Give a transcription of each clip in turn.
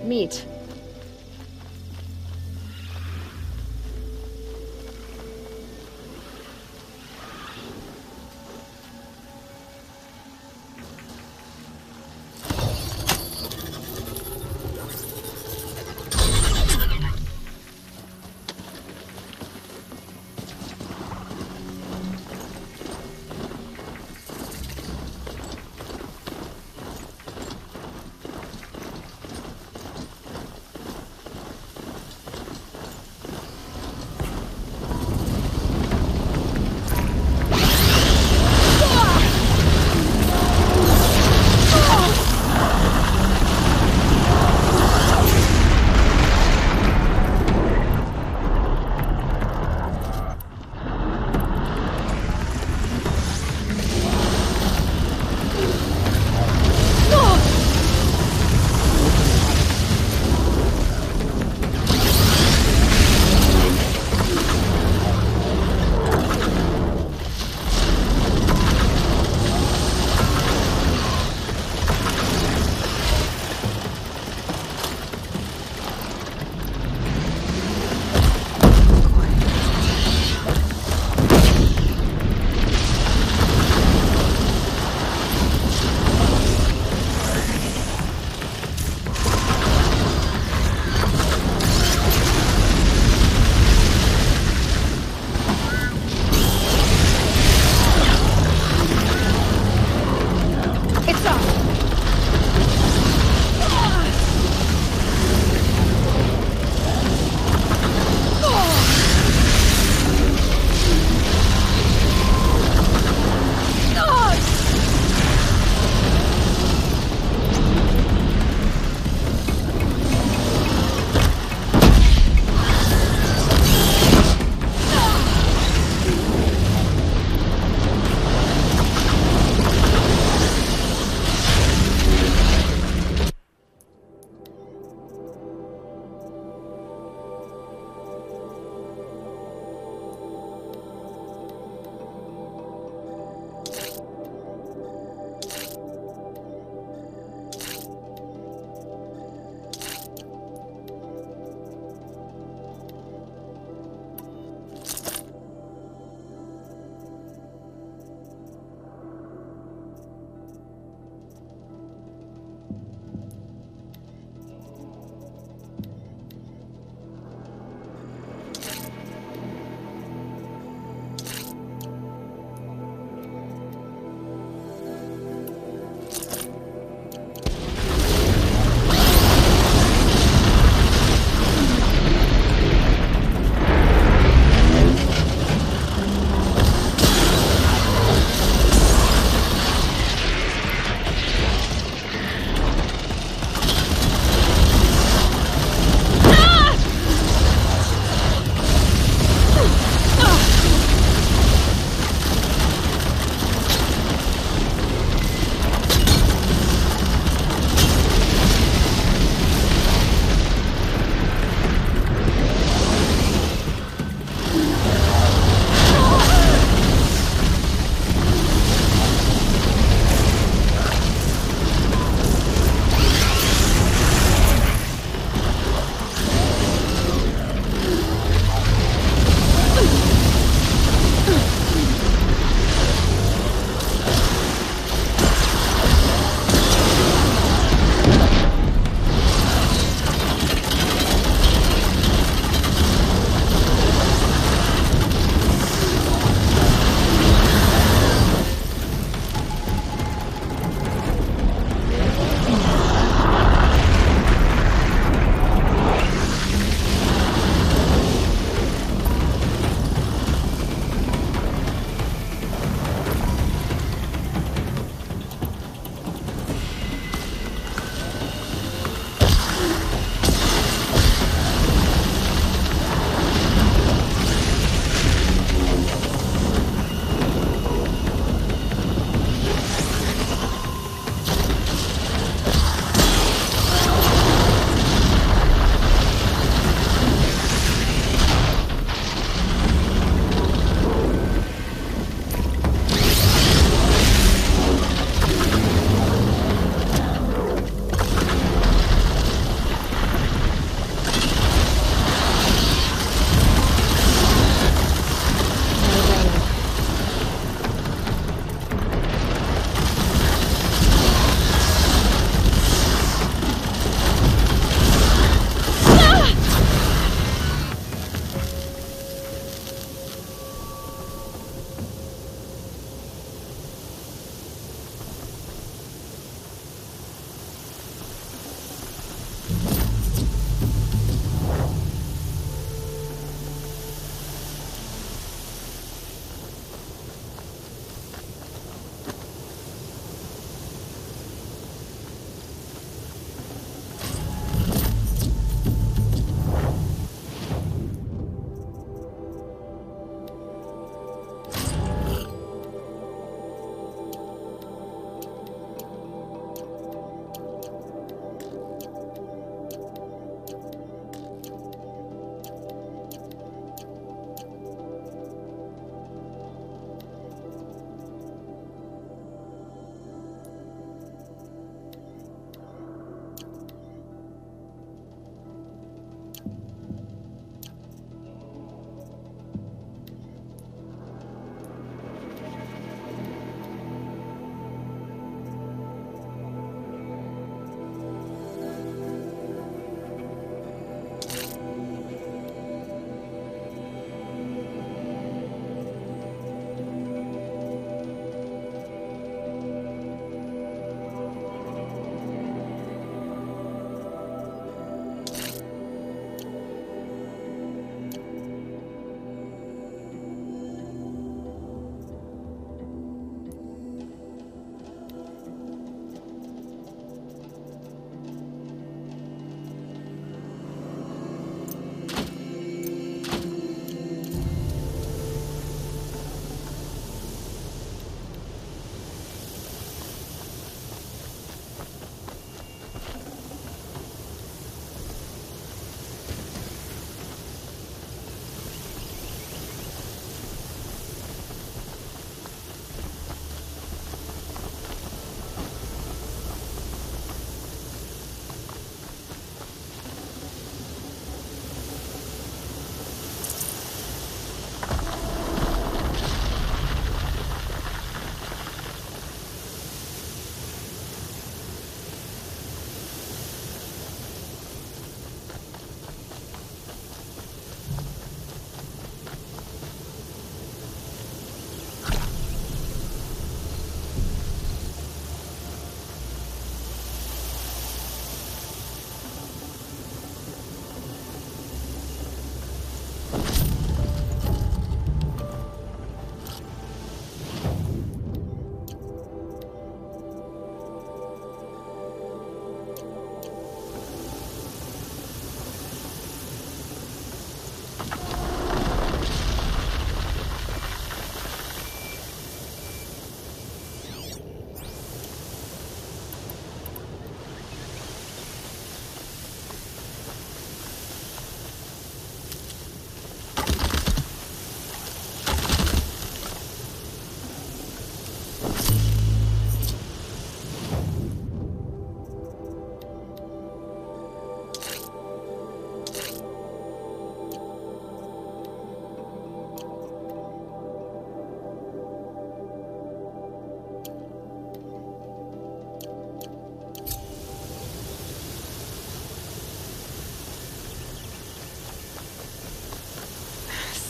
meat.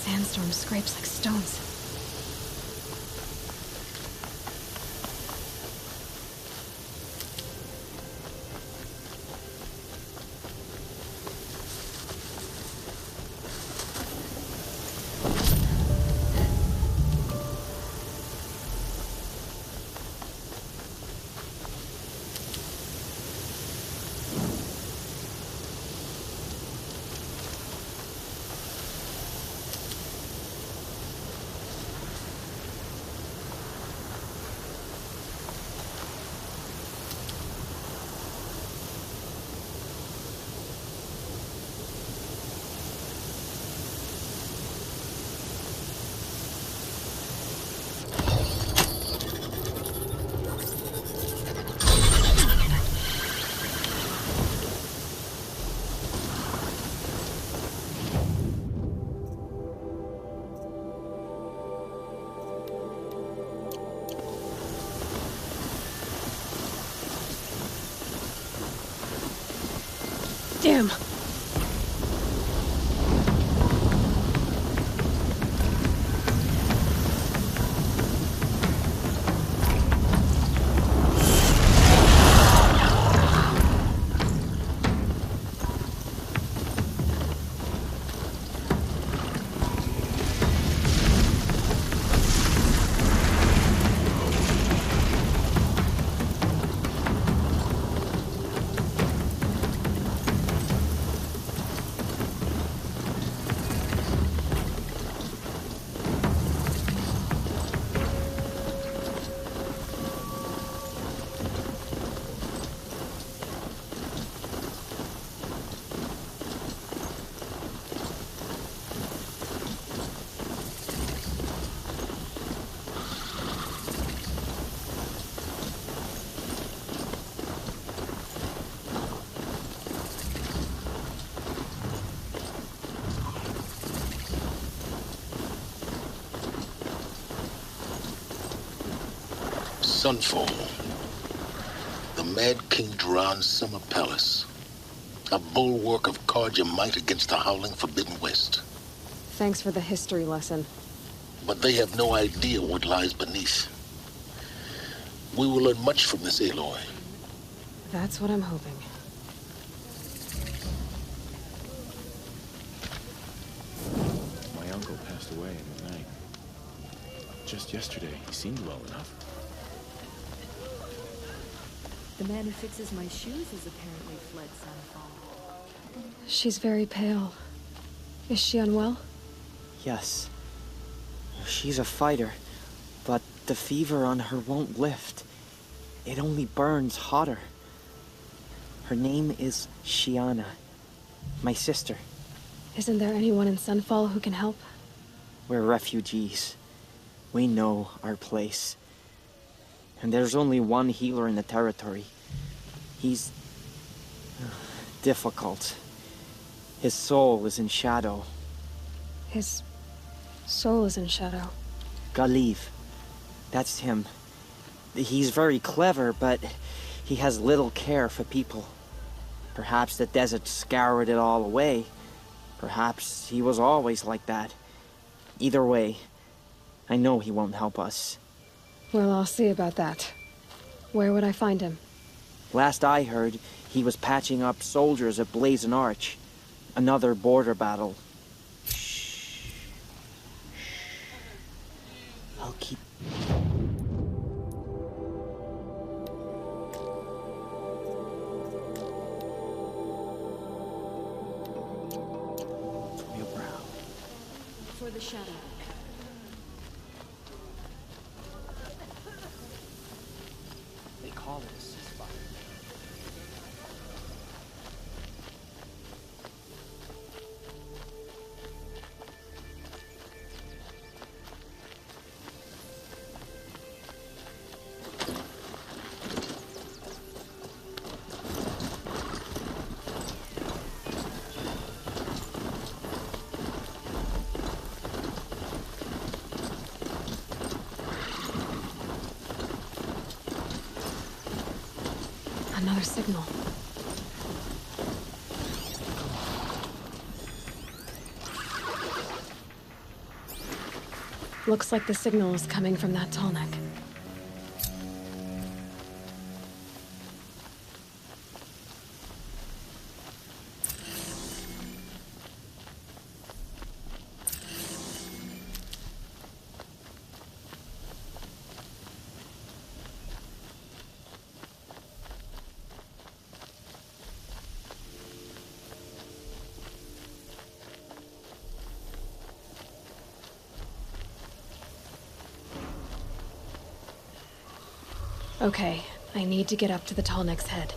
sandstorm scrapes like stones. Damn! Sunfall. The Mad King Duran's summer palace. A bulwark of Carja might against the howling Forbidden West. Thanks for the history lesson. But they have no idea what lies beneath. We will learn much from this Aloy. That's what I'm hoping. My uncle passed away in the night. Just yesterday, he seemed well enough. The man who fixes my shoes has apparently fled Sunfall. She's very pale. Is she unwell? Yes. She's a fighter, but the fever on her won't lift. It only burns hotter. Her name is Shiana, my sister. Isn't there anyone in Sunfall who can help? We're refugees. We know our place. And there's only one healer in the territory. He's difficult. His soul is in shadow. His soul is in shadow. Galiv. That's him. He's very clever, but he has little care for people. Perhaps the desert scoured it all away. Perhaps he was always like that. Either way, I know he won't help us. Well, I'll see about that. Where would I find him? Last I heard, he was patching up soldiers at Blazon Arch. Another border battle. Shh. I'll keep... From your brow. For the shadow. They call it a ceasefire. Another signal. Looks like the signal is coming from that tall neck. Okay, I need to get up to the tall neck's head.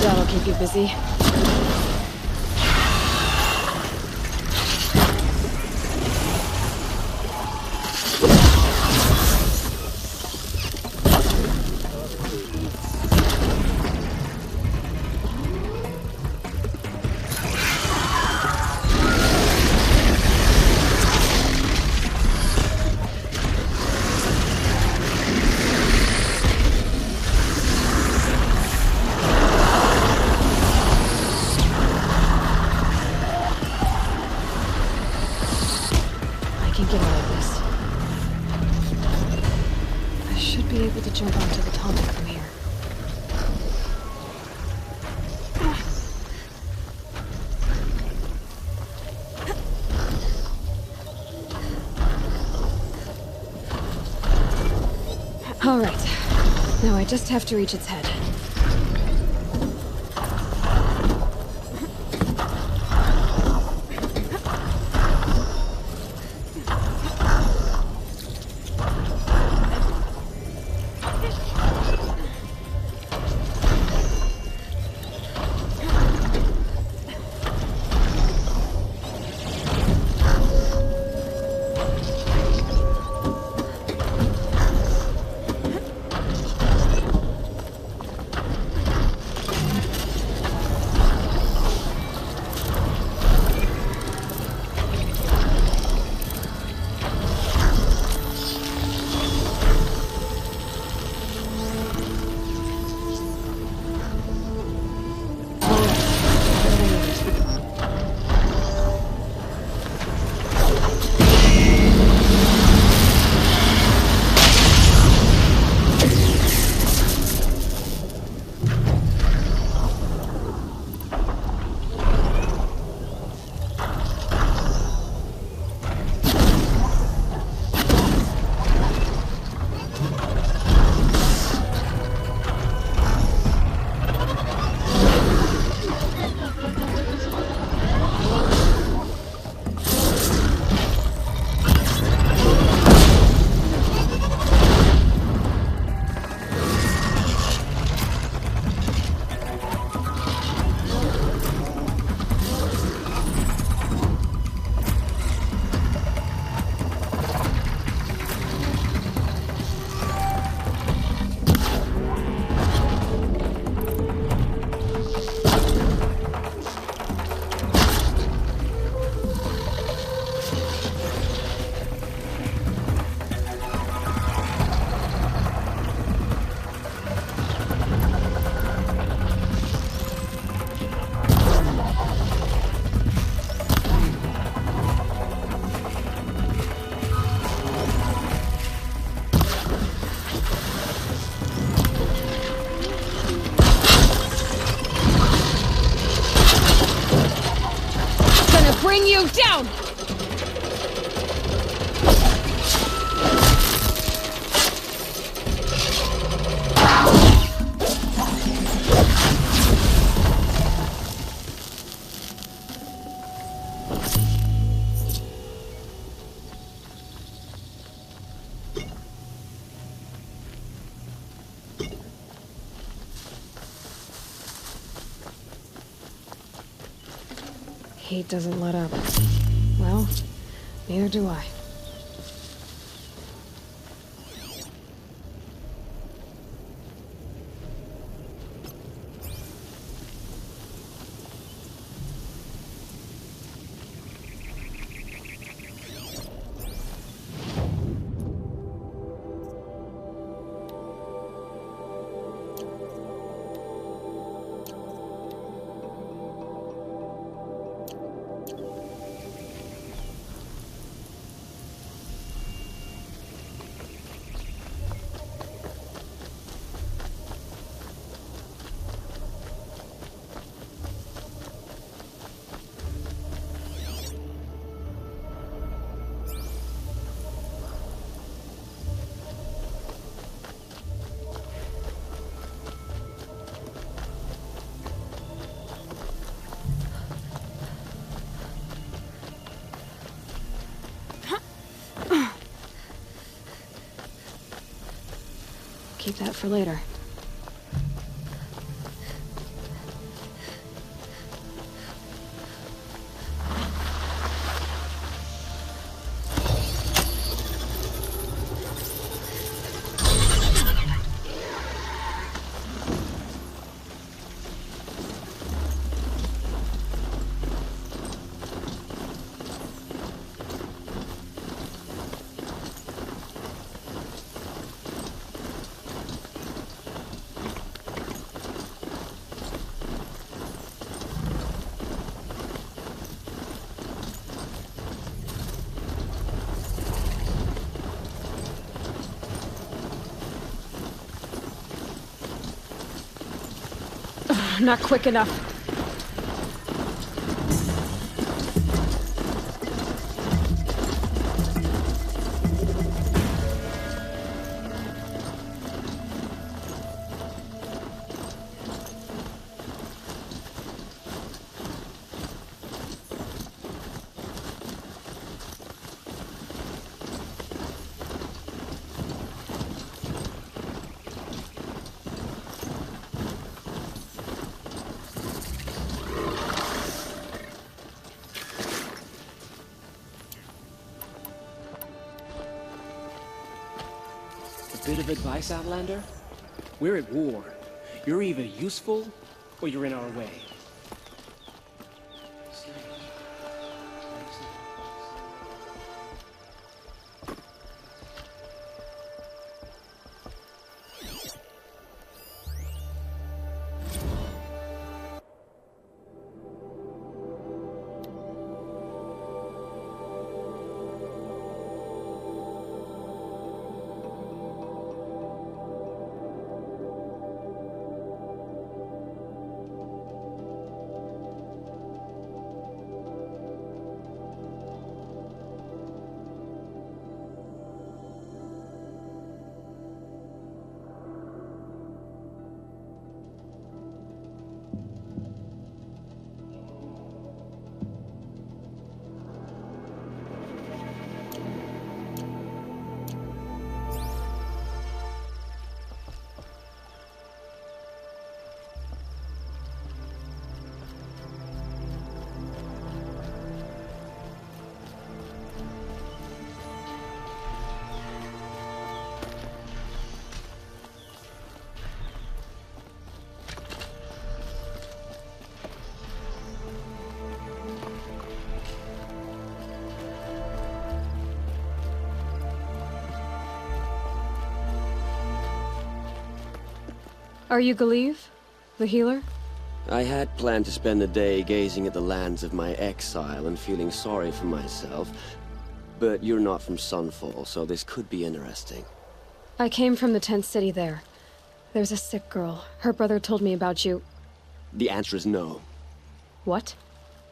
That'll keep you busy. Jump onto the tall neck from here. All right. Now I just have to reach its head. bring you down! Heat doesn't let up. Well, neither do I. Keep that for later. Not quick enough. Bit of advice, Outlander? We're at war. You're either useful, or you're in our way. Are you Galeev, the healer? I had planned to spend the day gazing at the lands of my exile and feeling sorry for myself, but you're not from Sunfall, so this could be interesting. I came from the tent city there. There's a sick girl. Her brother told me about you. The answer is no. What?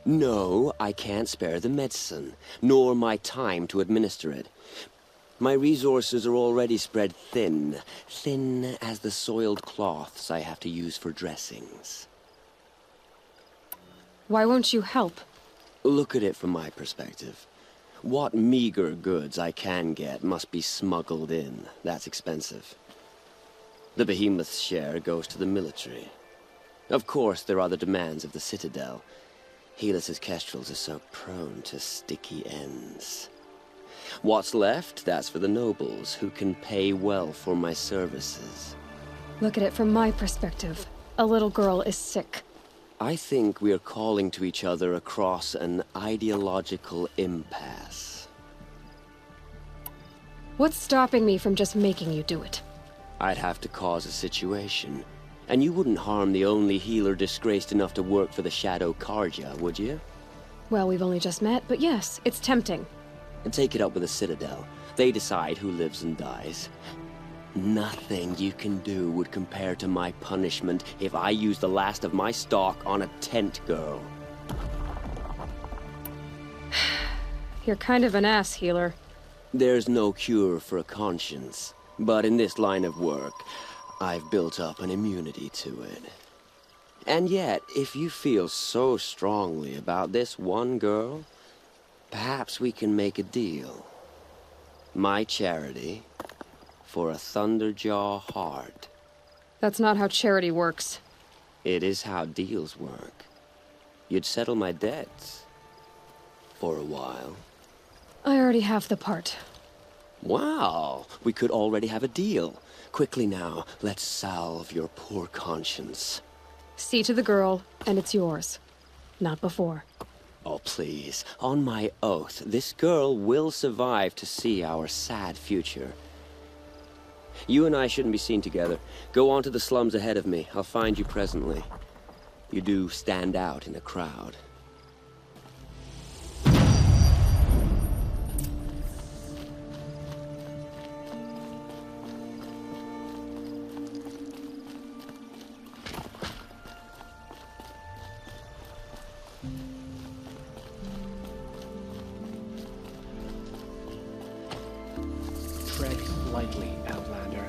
No, I can't spare the medicine, nor my time to administer it. My resources are already spread thin, thin as the soiled cloths I have to use for dressings. Why won't you help? Look at it from my perspective. What meager goods I can get must be smuggled in. That's expensive. The behemoth's share goes to the military. Of course, there are the demands of the Citadel. Helis's kestrels are so prone to sticky ends. What's left, that's for the nobles, who can pay well for my services. Look at it from my perspective. A little girl is sick. I think we are calling to each other across an ideological impasse. What's stopping me from just making you do it? I'd have to cause a situation. And you wouldn't harm the only healer disgraced enough to work for the Shadow Karja, would you? Well, we've only just met, but yes, it's tempting. And take it up with the Citadel. They decide who lives and dies. Nothing you can do would compare to my punishment if I use the last of my stock on a tent girl. You're kind of an ass, healer. There's no cure for a conscience. But in this line of work, I've built up an immunity to it. And yet, if you feel so strongly about this one girl, perhaps we can make a deal. My charity for a Thunderjaw heart. That's not how charity works. It is how deals work. You'd settle my debts. For a while. I already have the part. Wow, we could already have a deal. Quickly now, let's salve your poor conscience. See to the girl, and it's yours. Not before. Oh, please. On my oath, this girl will survive to see our sad future. You and I shouldn't be seen together. Go on to the slums ahead of me. I'll find you presently. You do stand out in a crowd. Tread lightly, Outlander.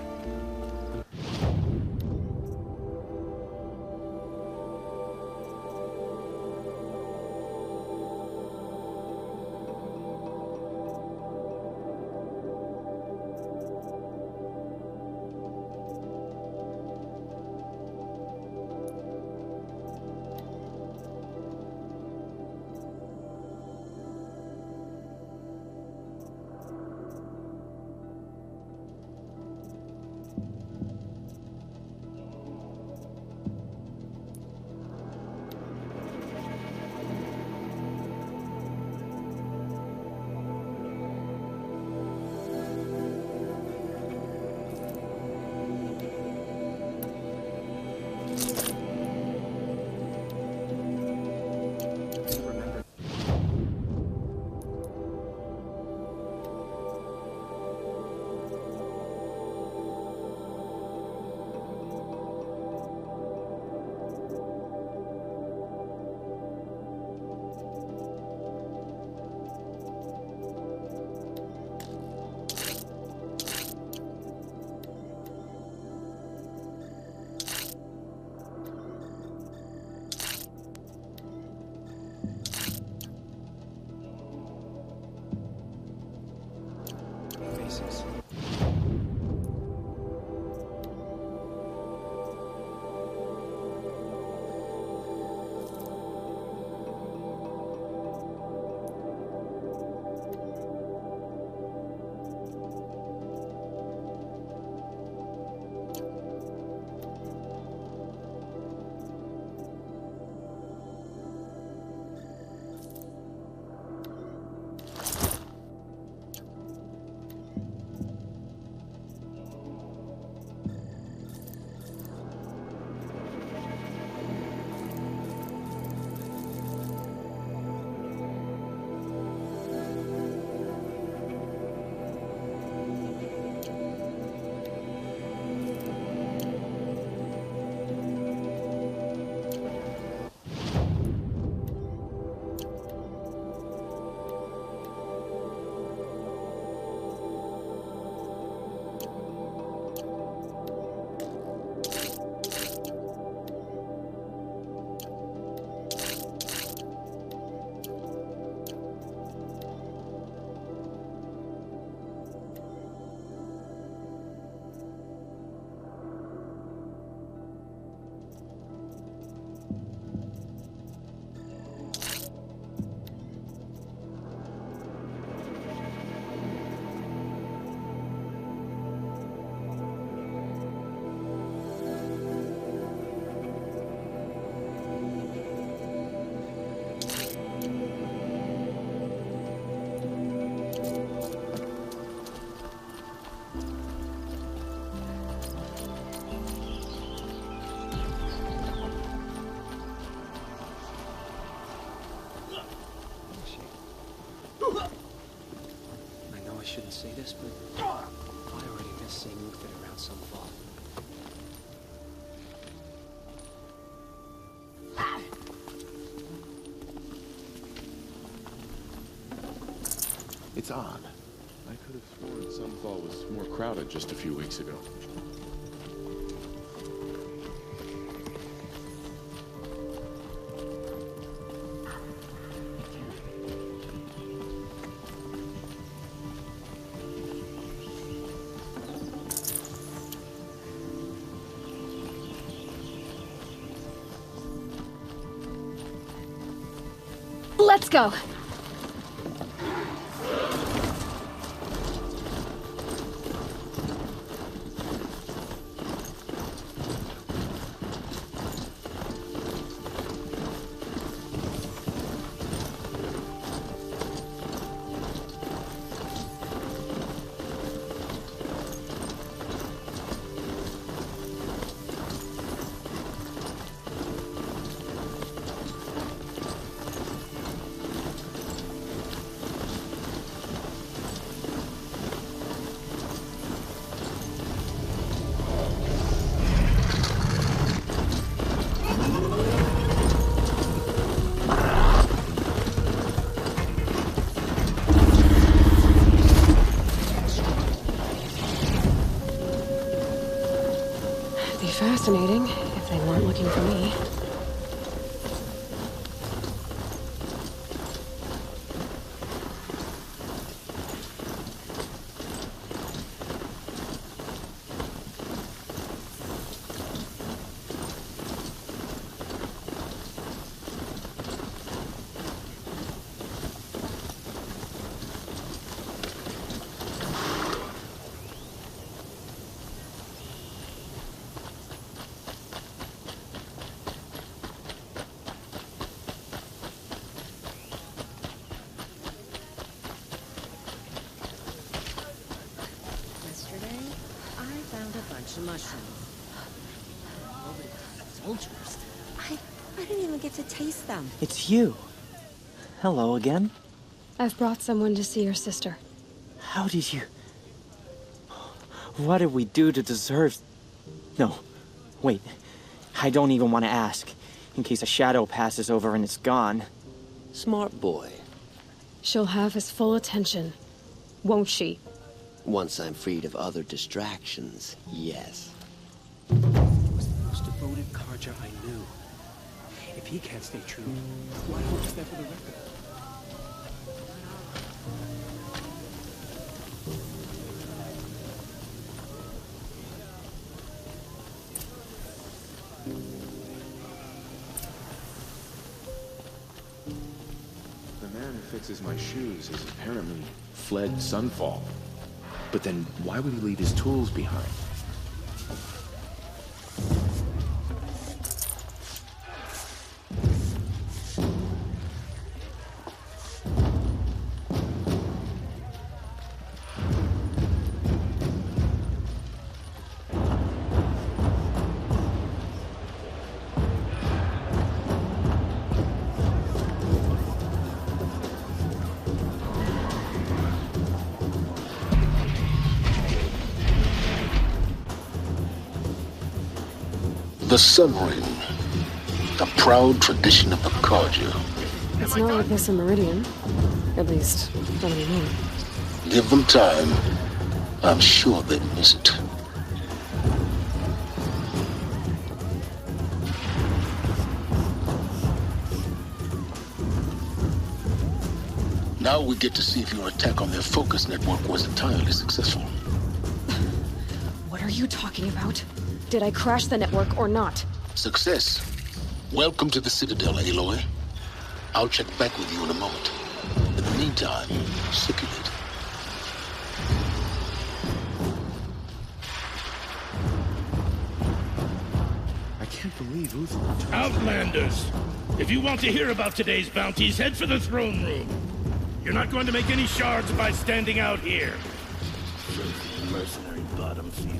Faces. say this, but I already miss seeing Uther around Sunfall. It's odd. I could have sworn Sunfall was more crowded just a few weeks ago. Let's go. Fascinating, if they weren't looking for me. Mushrooms. Soldiers. I didn't even get to taste them. It's you. Hello again. I've brought someone to see your sister. How did you... What did we do to deserve... No. Wait. I don't even want to ask. In case a shadow passes over and it's gone. Smart boy. She'll have his full attention. Won't she? Once I'm freed of other distractions, yes. He was the most devoted Karja I knew. If he can't stay true, why don't we step for the record? The man who fixes my shoes has apparently fled Sunfall. But then, why would he leave his tools behind? The Sun Ring, a proud tradition of the Karja. It's not like this in Meridian. At least, not anymore. Give them time. I'm sure they'd miss it. Now we get to see if your attack on their focus network was entirely successful. What are you talking about? Did I crash the network or not? Success. Welcome to the Citadel, Aloy. I'll check back with you in a moment. In the meantime, circulate. I can't believe Uther... Outlanders! If you want to hear about today's bounties, head for the throne room. You're not going to make any shards by standing out here. Mercenary bottom feeders.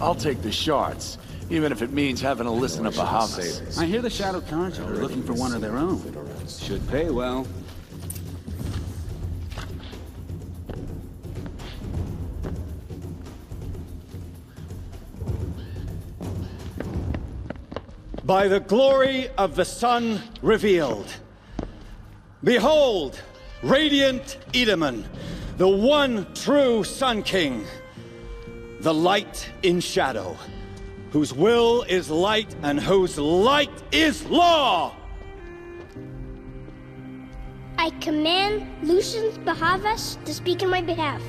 I'll take the shards, even if it means having to listen to Bahamas. I hear the Shadow Karja are looking for one of their own. Should pay well. by the glory of the sun revealed. Behold, radiant Edaman, the one true Sun King, the light in shadow, whose will is light and whose light is law! I command Lucius Bahavas to speak in my behalf.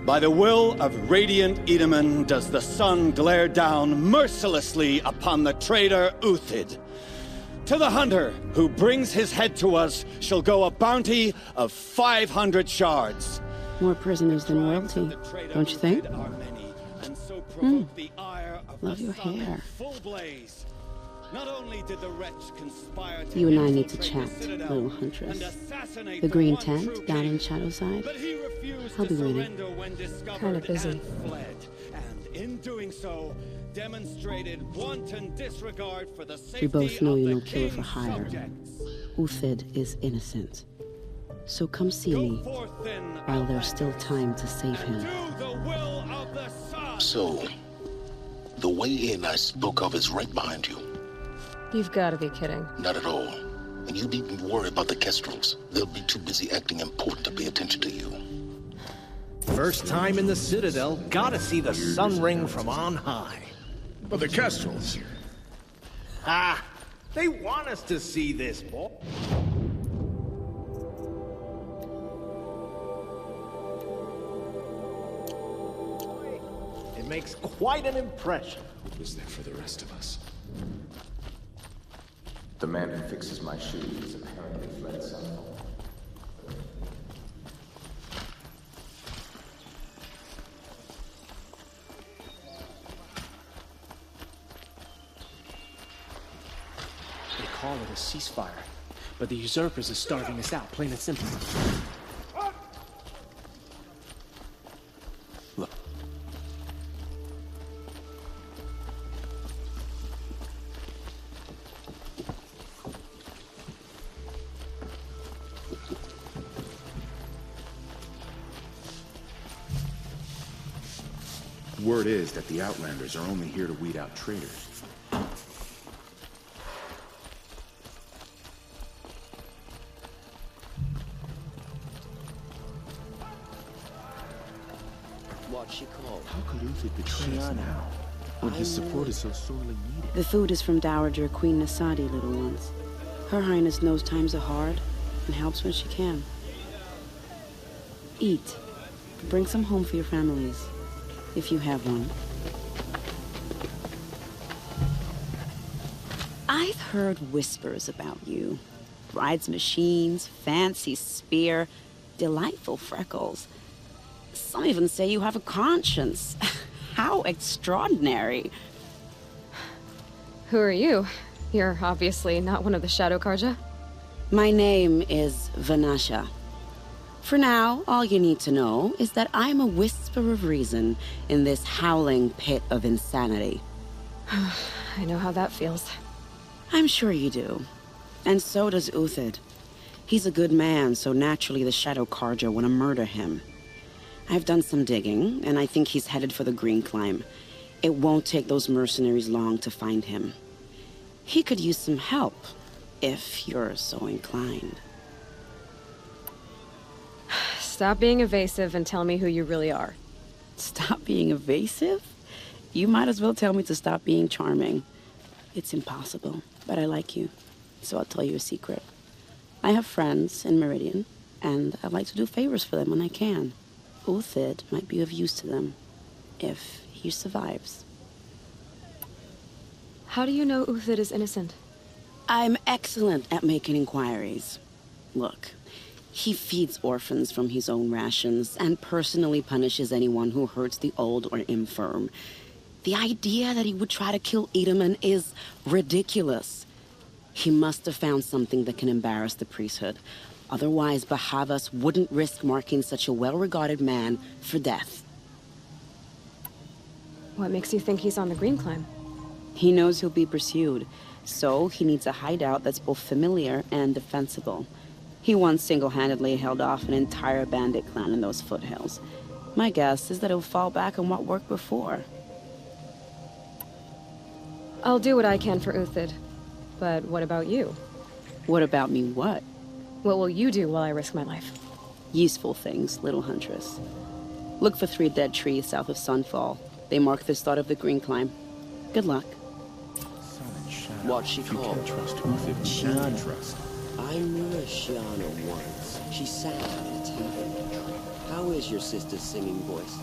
By the will of radiant Edaman does the sun glare down mercilessly upon the traitor Uthid. To the hunter who brings his head to us shall go a bounty of 500 shards. More prisoners than royalty, don't you think? Love your hair. Not only did the wretch conspire to You and I need to chat, little huntress. The green tent down in Shadowside? I'll be waiting. Kind of busy. And in doing so, demonstrated wanton disregard for the safety We both know of you're the no killer for king's hire. subjects. Uthid is innocent. So come see me while there's still time to save him. So, the way in I spoke of is right behind you. You've got to be kidding. Not at all. And you needn't worry about the Kestrels. They'll be too busy acting important to pay attention to you. First time in the Citadel, gotta see the sun ring from on high. But the Kestrels. Ah, they want us to see this, boy. It makes quite an impression. What was there for the rest of us? The man who fixes my shoes is apparently fled Sunfall. They call it a ceasefire, but the usurpers are starving us out, plain and simple. Look. Word is that the Outlanders are only here to weed out traitors. What's she called? How could Uthid betray us now, when his support is so sorely needed? The food is from Dowager Queen Nasadi, little ones. Her Highness knows times are hard and helps when she can. Eat. Bring some home for your families, if you have one. I've heard whispers about you. Rides machines, fancy spear, delightful freckles. Some even say you have a conscience. How extraordinary. Who are you? You're obviously not one of the Shadow Karja. My name is Vanasha. For now, all you need to know is that I'm a whisper of reason in this howling pit of insanity. I know how that feels. I'm sure you do. And so does Uthid. He's a good man, so naturally the Shadow Karja want to murder him. I've done some digging, and I think he's headed for the Green Climb. It won't take those mercenaries long to find him. He could use some help, if you're so inclined. Stop being evasive and tell me who you really are. Stop being evasive? You might as well tell me to stop being charming. It's impossible, but I like you, so I'll tell you a secret. I have friends in Meridian, and I like to do favors for them when I can. Uthid might be of use to them, if he survives. How do you know Uthid is innocent? I'm excellent at making inquiries. Look, he feeds orphans from his own rations and personally punishes anyone who hurts the old or infirm. The idea that he would try to kill Edaman is ridiculous. He must have found something that can embarrass the priesthood. Otherwise, Bahavas wouldn't risk marking such a well-regarded man for death. What makes you think he's on the Green Climb? He knows he'll be pursued, so he needs a hideout that's both familiar and defensible. He once single-handedly held off an entire bandit clan in those foothills. My guess is that he'll fall back on what worked before. I'll do what I can for Uthid. But what about you? What about me what? What will you do while I risk my life? Useful things, little huntress. Look for 3 dead trees south of Sunfall. They mark the start of the green climb. Good luck. What's she called? You can't trust Uthid, you can trust. I knew a Shiana once. She sang in a tavern. How is your sister's singing voice?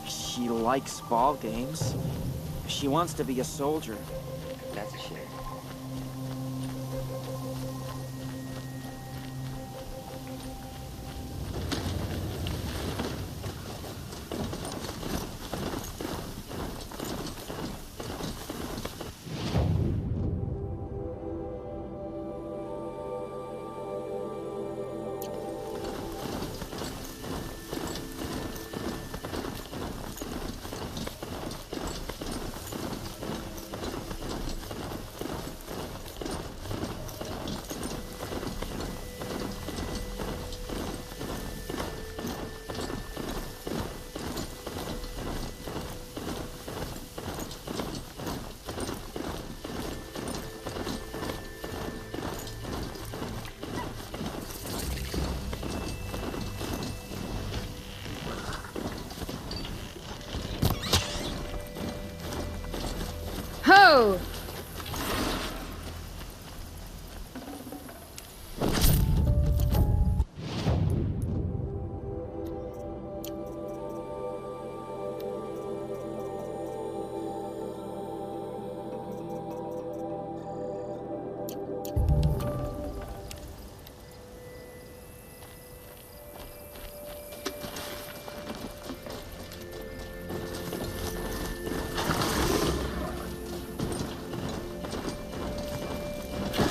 She likes ball games. She wants to be a soldier. That's a shame. Ho!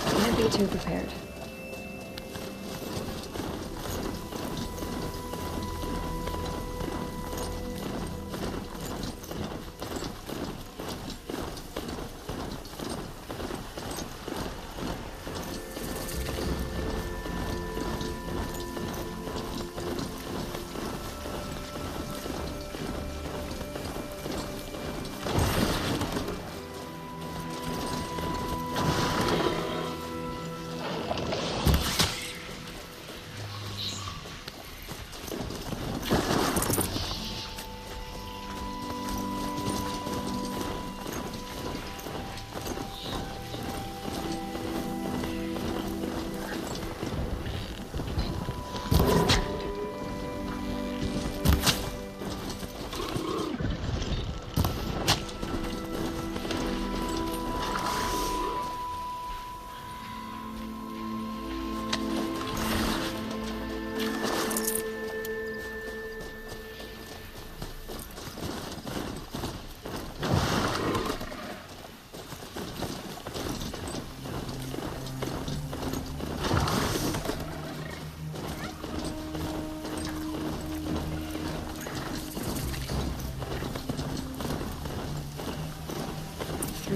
Can't be too prepared.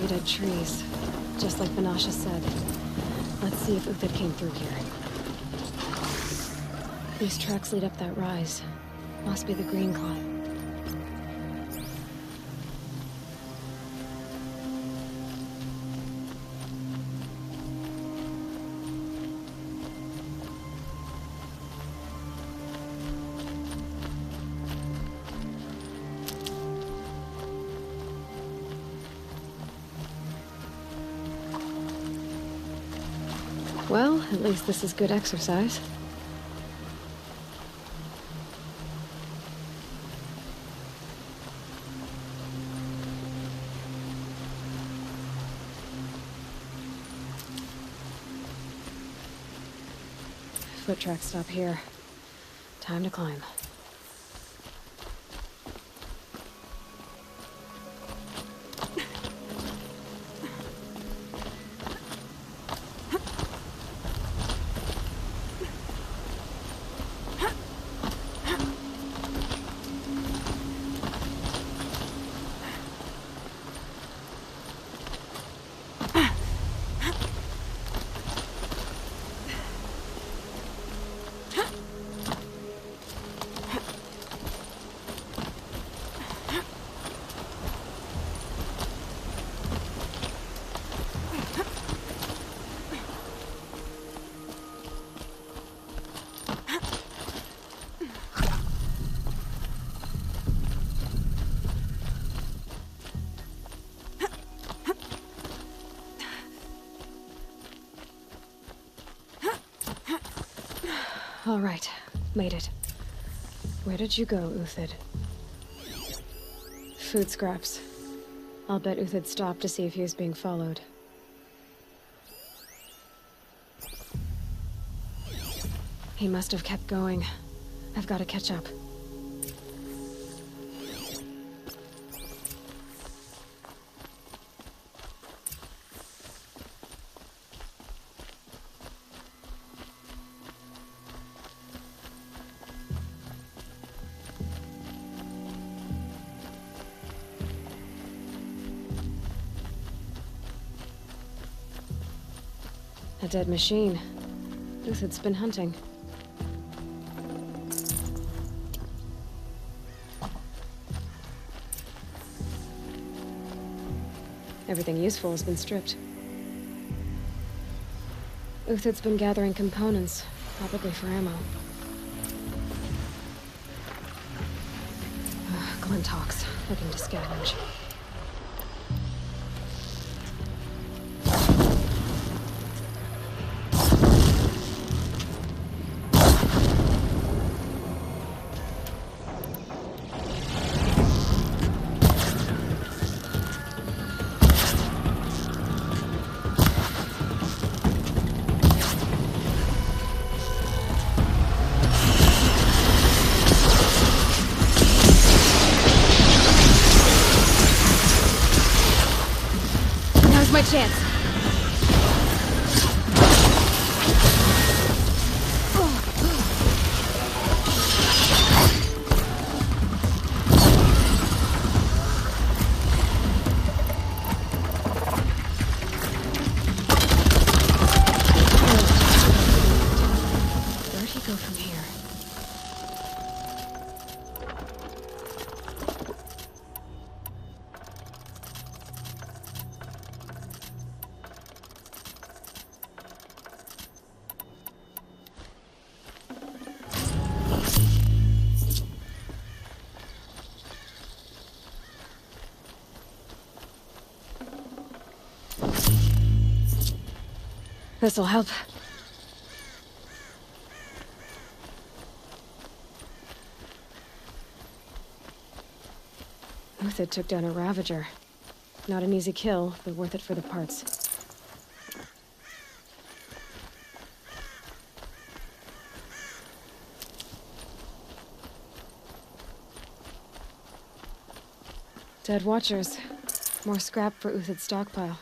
Dead trees, just like Vanasha said. Let's see if Uthid came through here. These tracks lead up that rise. Must be the green climb. Well, at least this is good exercise. Foot tracks stop here. Time to climb. All right, made it. Where did you go, Uthid? Food scraps. I'll bet Uthid stopped to see if he was being followed. He must have kept going. I've got to catch up. A dead machine. Uthid's been hunting. Everything useful has been stripped. Uthid's been gathering components, probably for ammo. Glintox, looking to scavenge. My chance. Where'd he go from here? This'll help. Uthid took down a Ravager. Not an easy kill, but worth it for the parts. Dead Watchers. More scrap for Uthid's stockpile.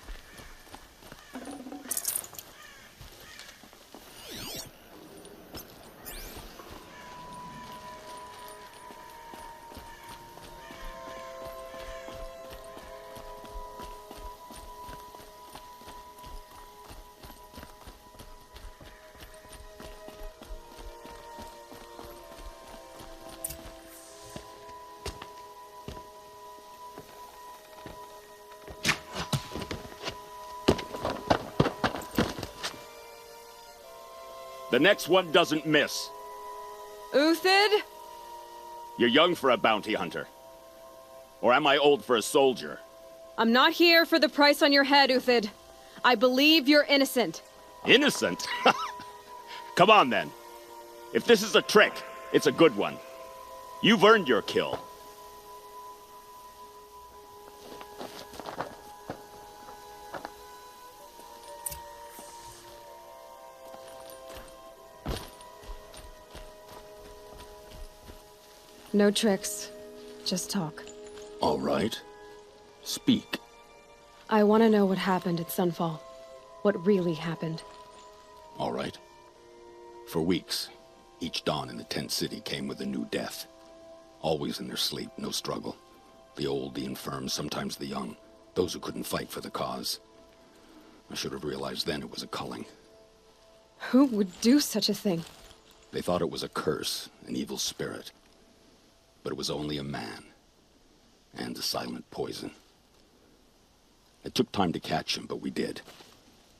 The next one doesn't miss. Uthid? You're young for a bounty hunter. Or am I old for a soldier? I'm not here for the price on your head, Uthid. I believe you're innocent. Innocent? Come on, then. If this is a trick, it's a good one. You've earned your kill. No tricks. Just talk. All right. Speak. I want to know what happened at Sunfall. What really happened. All right. For weeks, each dawn in the tent city came with a new death. Always in their sleep, no struggle. The old, the infirm, sometimes the young. Those who couldn't fight for the cause. I should have realized then it was a culling. Who would do such a thing? They thought it was a curse, an evil spirit. But it was only a man. And a silent poison. It took time to catch him, but we did.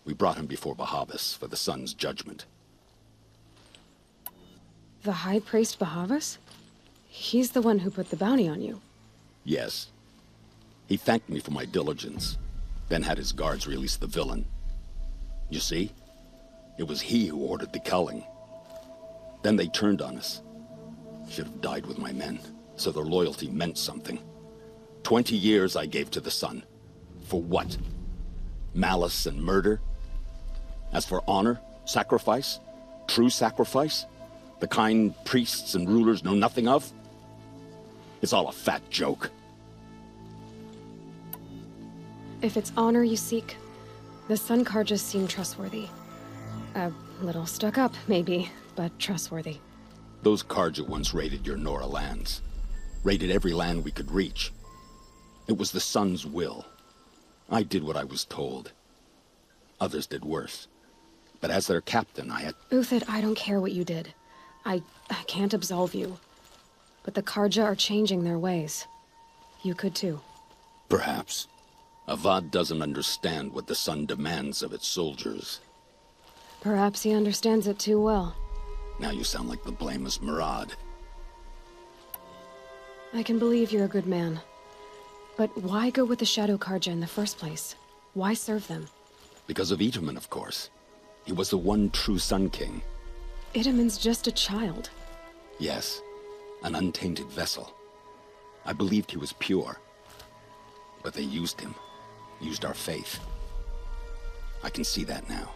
We brought him before Bahavas for the sun's judgment. The High Priest Bahavas? He's the one who put the bounty on you. Yes. He thanked me for my diligence, then had his guards release the villain. You see? It was he who ordered the culling. Then they turned on us. Should have died with my men, so their loyalty meant something. 20 years I gave to the Sun. For what? Malice and murder? As for honor, sacrifice, true sacrifice, the kind priests and rulers know nothing of? It's all a fat joke. If it's honor you seek, the Sun Karjas seem trustworthy. A little stuck up, maybe, but trustworthy. Those Karja once raided your Nora lands. Raided every land we could reach. It was the Sun's will. I did what I was told. Others did worse. But as their captain, I had... Uthid, I don't care what you did. I can't absolve you. But the Karja are changing their ways. You could too. Perhaps. Avad doesn't understand what the Sun demands of its soldiers. Perhaps he understands it too well. Now you sound like the blameless Murad. I can believe you're a good man. But why go with the Shadow Karja in the first place? Why serve them? Because of Itaman, of course. He was the one true Sun King. Itaman's just a child. Yes, an untainted vessel. I believed he was pure. But they used him. Used our faith. I can see that now.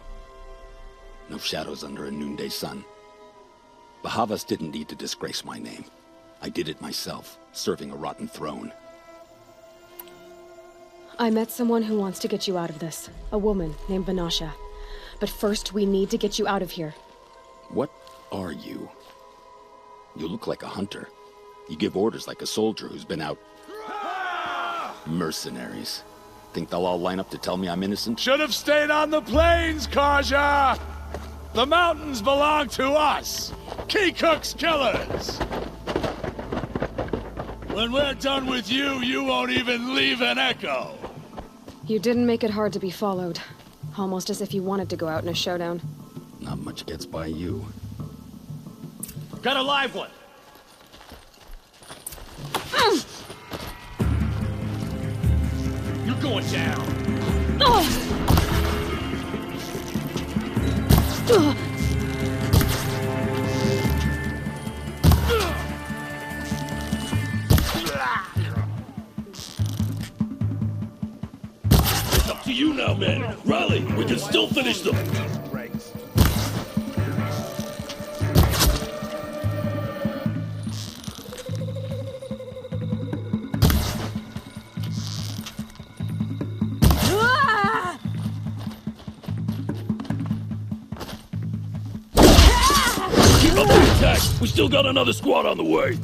No shadows under a noonday sun. Bahavas didn't need to disgrace my name. I did it myself, serving a rotten throne. I met someone who wants to get you out of this. A woman named Vanasha. But first, we need to get you out of here. What are you? You look like a hunter. You give orders like a soldier who's been out... Mercenaries. Think they'll all line up to tell me I'm innocent? Should have stayed on the plains, Karja! The mountains belong to us! Kikuk's killers! When we're done with you, you won't even leave an echo! You didn't make it hard to be followed. Almost as if you wanted to go out in a showdown. Not much gets by you. Got a live one! You're going down! It's up to you now, man. Rally, we can still finish them. Keep up the attack. We still got another squad on the way.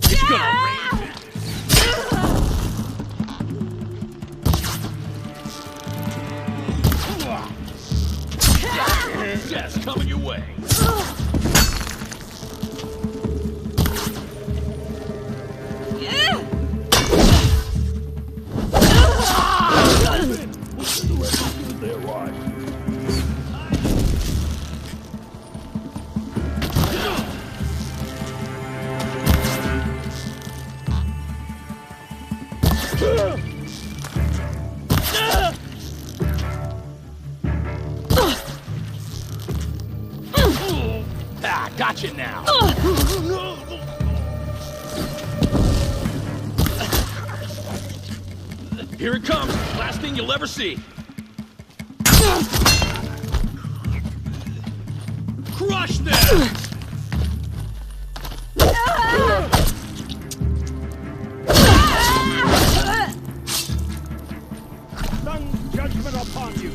It's gonna rain. Yes, coming your way. Gotcha now. Here it comes. Last thing you'll ever see. Crush them! Sun judgment upon you.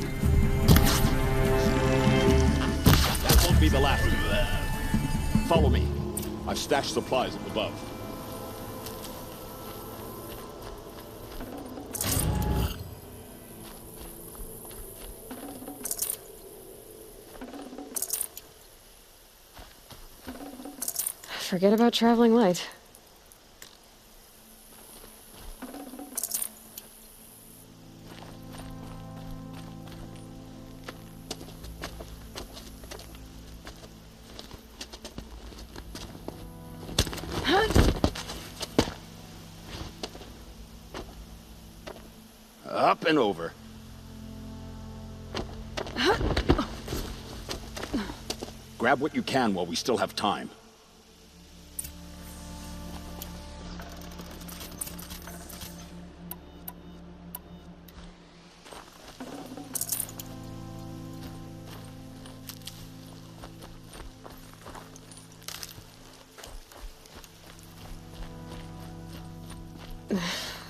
That won't be the last. Follow me. I've stashed supplies up above. Forget about traveling light. Up and over. Grab what you can while we still have time.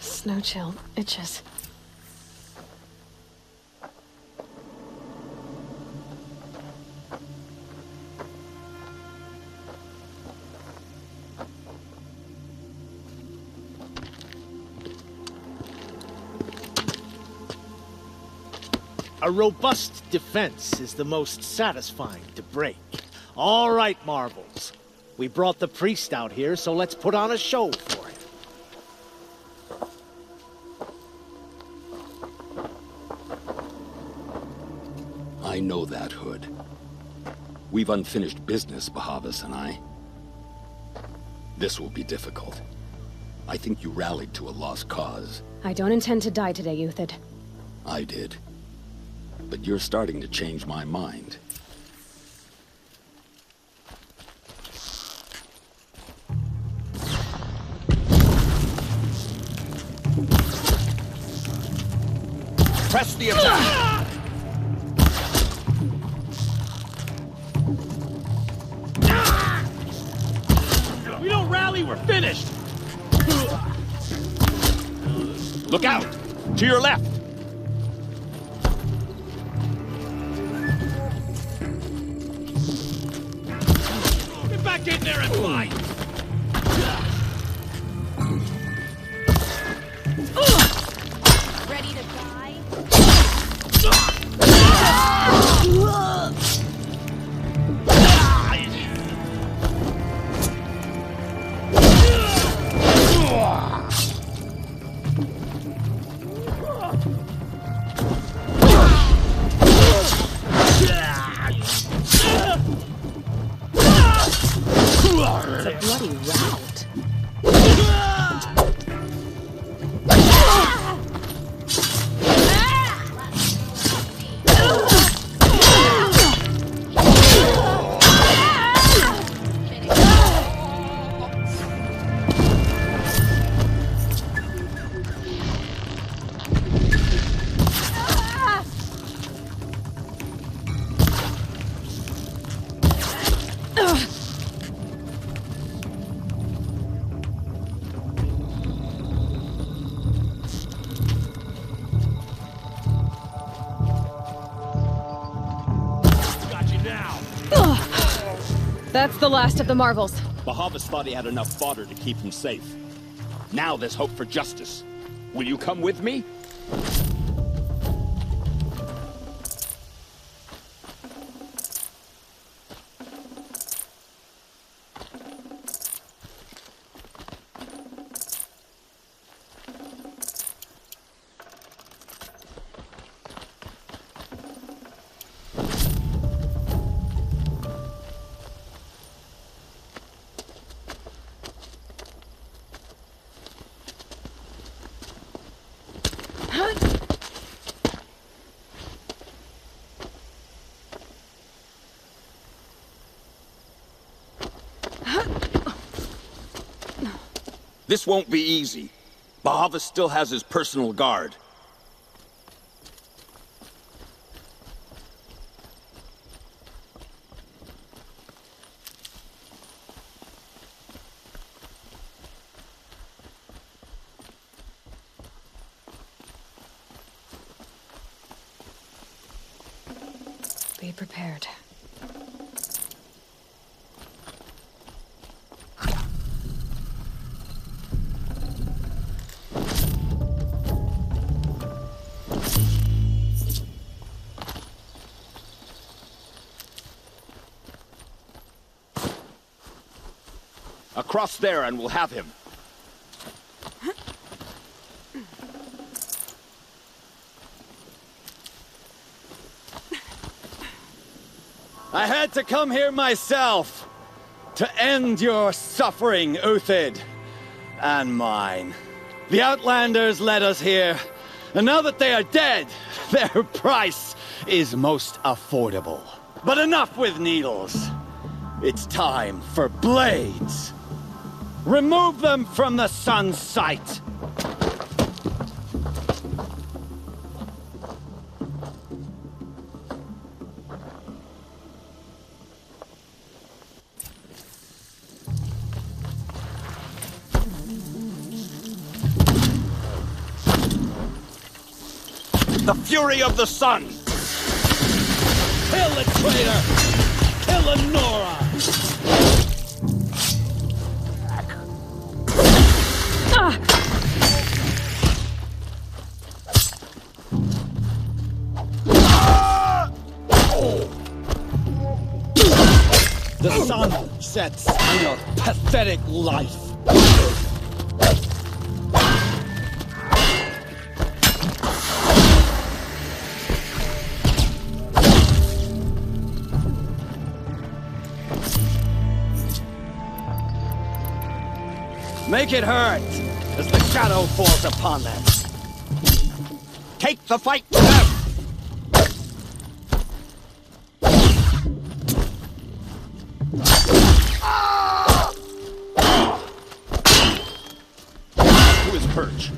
Snow chill itches. A robust defense is the most satisfying to break. All right, Marvels. We brought the priest out here, so let's put on a show for him. I know that, Hood. We've unfinished business, Bahavas and I. This will be difficult. I think you rallied to a lost cause. I don't intend to die today, Uthid. I did. But you're starting to change my mind. Press the attack! We don't rally, we're finished! Look out! To your left! Get back in there and fight! Ready to die? It's a bloody rout. That's the last of the Marvels. Bahavas thought he had enough fodder to keep him safe. Now there's hope for justice. Will you come with me? This won't be easy. Bahavas still has his personal guard. Be prepared. Across there and we'll have him. I had to come here myself to end your suffering, Uthid, and mine. The Outlanders led us here, and now that they are dead, their price is most affordable. But enough with needles. It's time for blades! Remove them from the sun's sight! The fury of the sun! Kill the traitor! Kill Lenora! The sun sets in your pathetic life. Make it hurt as the shadow falls upon them. Take the fight to them! To his perch.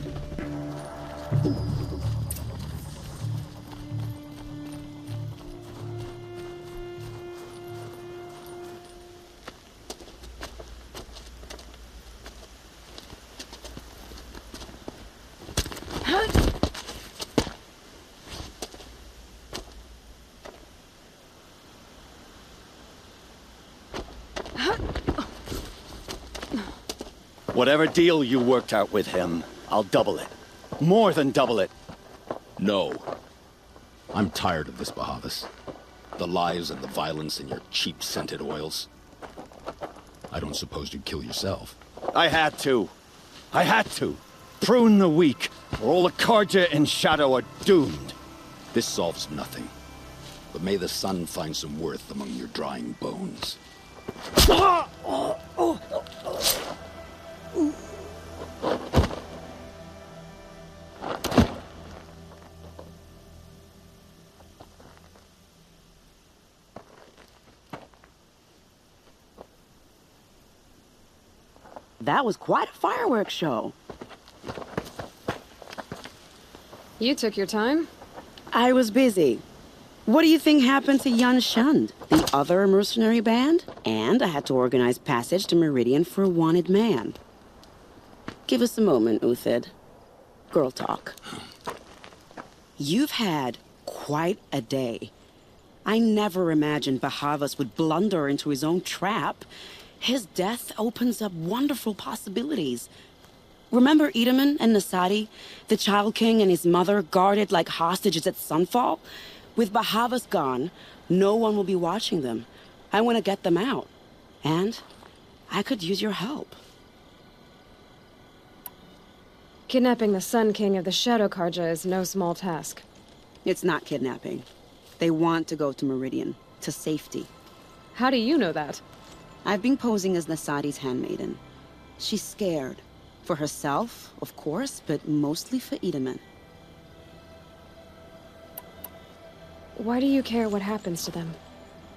Whatever deal you worked out with him, I'll double it. More than double it. No. I'm tired of this, Bahavas. The lies and the violence and your cheap scented oils. I don't suppose you'd kill yourself. I had to. I had to. Prune the weak, or all the Karja in Shadow are doomed. This solves nothing. But may the sun find some worth among your drying bones. That was quite a fireworks show. You took your time? I was busy. What do you think happened to Yan Shund, the other mercenary band? And I had to organize passage to Meridian for a wanted man. Give us a moment, Uthid. Girl talk. You've had quite a day. I never imagined Bahavas would blunder into his own trap. His death opens up wonderful possibilities. Remember Edaman and Nasadi? The Child King and his mother guarded like hostages at Sunfall? With Bahavas gone, no one will be watching them. I want to get them out. And I could use your help. Kidnapping the Sun King of the Shadow Karja is no small task. It's not kidnapping. They want to go to Meridian, to safety. How do you know that? I've been posing as Nasadi's handmaiden. She's scared. For herself, of course, but mostly for Edaman. Why do you care what happens to them?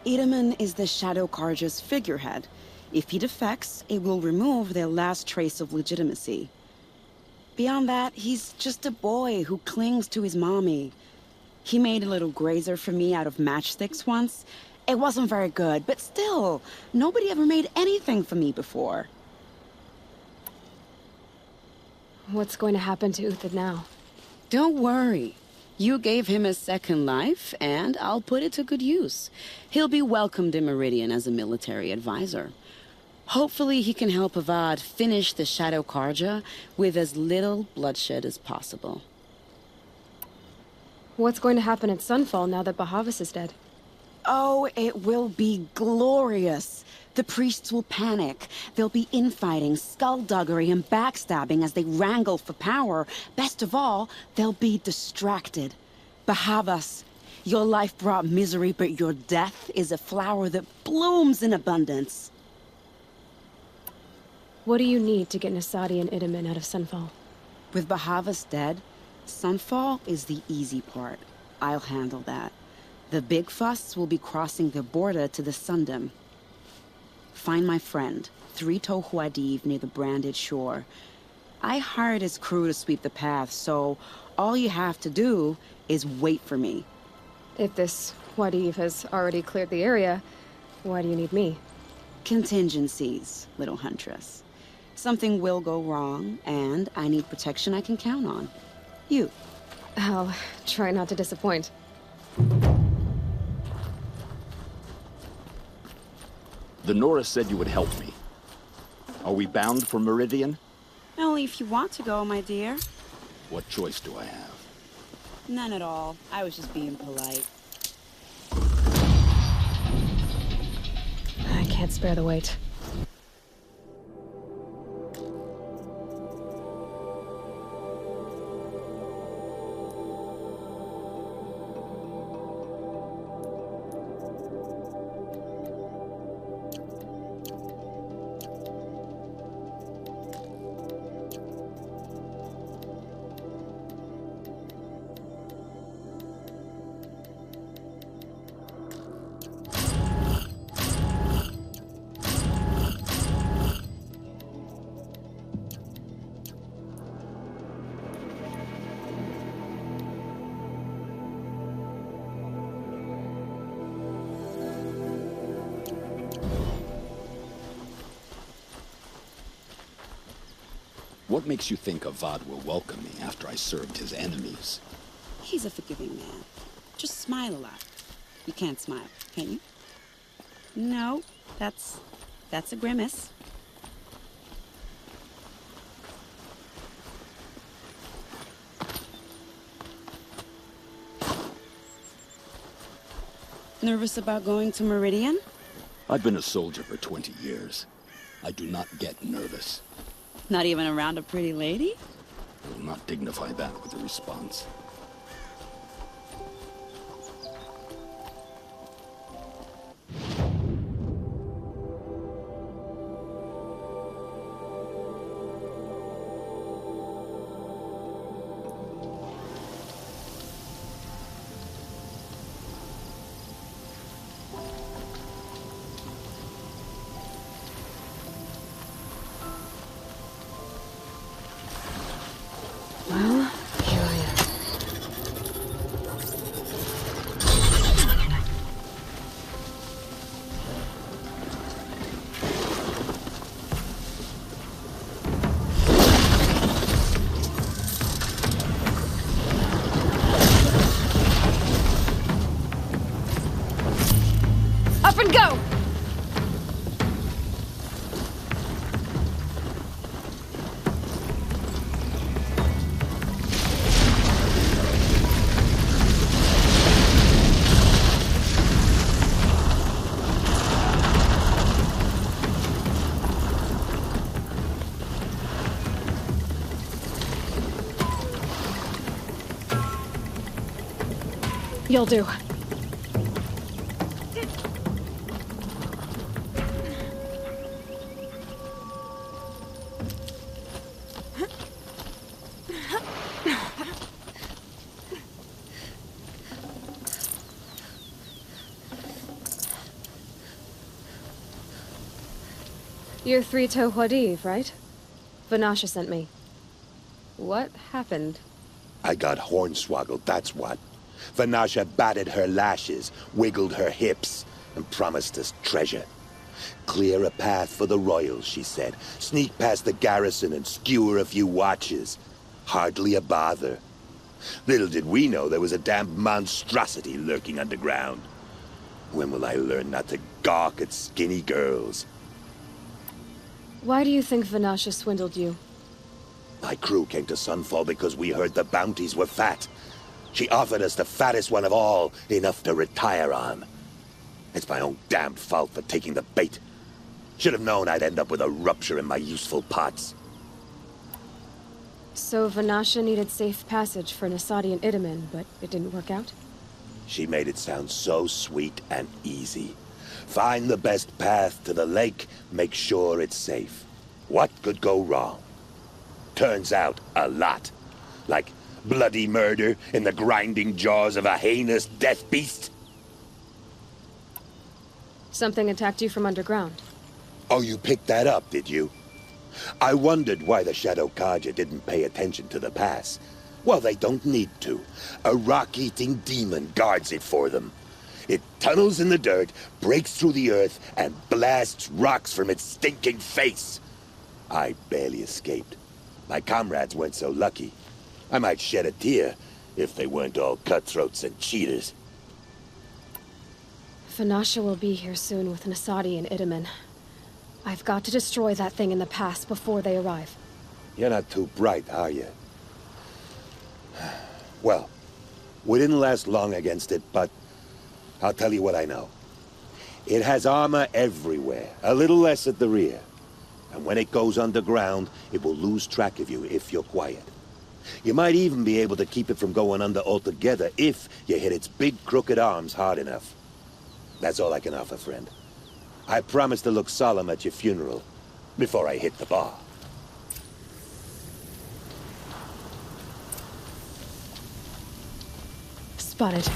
Edaman is the Shadow Karja's figurehead. If he defects, it will remove their last trace of legitimacy. Beyond that, he's just a boy who clings to his mommy. He made a little grazer for me out of matchsticks once. It wasn't very good, but still, nobody ever made anything for me before. What's going to happen to Uthid now? Don't worry. You gave him a second life, and I'll put it to good use. He'll be welcomed in Meridian as a military advisor. Hopefully he can help Avad finish the Shadow Karja with as little bloodshed as possible. What's going to happen at Sunfall now that Bahavas is dead? Oh, it will be glorious. The priests will panic. There'll be infighting, skullduggery, and backstabbing as they wrangle for power. Best of all, they'll be distracted. Bahavas, your life brought misery, but your death is a flower that blooms in abundance. What do you need to get Nasadi and Edaman out of Sunfall? With Bahavas dead, Sunfall is the easy part. I'll handle that. The big fuss will be crossing the border to the Sundom. find my friend, Three-Toe Huadiv, near the Branded Shore. I hired his crew to sweep the path, so all you have to do is wait for me. If this Huadiv has already cleared the area, why do you need me? Contingencies, little huntress. Something will go wrong, and I need protection I can count on. You. I'll try not to disappoint. The Nora said you would help me. Are we bound for Meridian? Only if you want to go, my dear. What choice do I have? None at all. I was just being polite. I can't spare the wait. What makes you think Avad will welcome me after I served his enemies? He's a forgiving man. Just smile a lot. You can't smile, can you? No, that's a grimace. Nervous about going to Meridian? I've been a soldier for 20 years. I do not get nervous. Not even around a pretty lady? I will not dignify that with a response. Well, here I am. Up and go! You'll do. You're Three-Toe Huadiv, right? Vanasha sent me. What happened? I got hornswoggled, that's what. Vanasha batted her lashes, wiggled her hips, and promised us treasure. Clear a path for the royals, she said. Sneak past the garrison and skewer a few watches. Hardly a bother. Little did we know there was a damned monstrosity lurking underground. When will I learn not to gawk at skinny girls? Why do you think Vanasha swindled you? My crew came to Sunfall because we heard the bounties were fat. She offered us the fattest one of all, enough to retire on. It's my own damned fault for taking the bait. Should have known I'd end up with a rupture in my useful parts. So Vanasha needed safe passage for Nasadi and Itamen, but it didn't work out? She made it sound so sweet and easy. Find the best path to the lake, make sure it's safe. What could go wrong? Turns out, a lot. Like bloody murder in the grinding jaws of a heinous death beast. Something attacked you from underground? Oh, you picked that up, did you? I wondered why the Shadow Carja didn't pay attention to the pass. Well, they don't need to. A rock-eating demon guards it for them. It tunnels in the dirt, breaks through the earth, and blasts rocks from its stinking face. I barely escaped. My comrades weren't so lucky. I might shed a tear if they weren't all cutthroats and cheaters. Vanasha will be here soon with Nasadi and Itamen. I've got to destroy that thing in the pass before they arrive. You're not too bright, are you? Well, we didn't last long against it, but I'll tell you what I know. It has armor everywhere, a little less at the rear. And when it goes underground, it will lose track of you if you're quiet. You might even be able to keep it from going under altogether if you hit its big crooked arms hard enough. That's all I can offer, friend. I promise to look solemn at your funeral before I hit the bar. Spotted.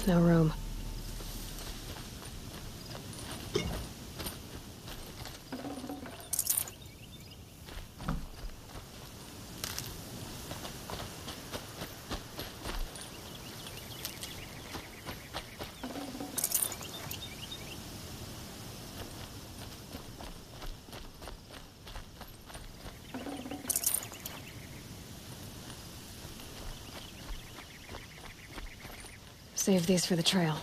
No room. Save these for the trail.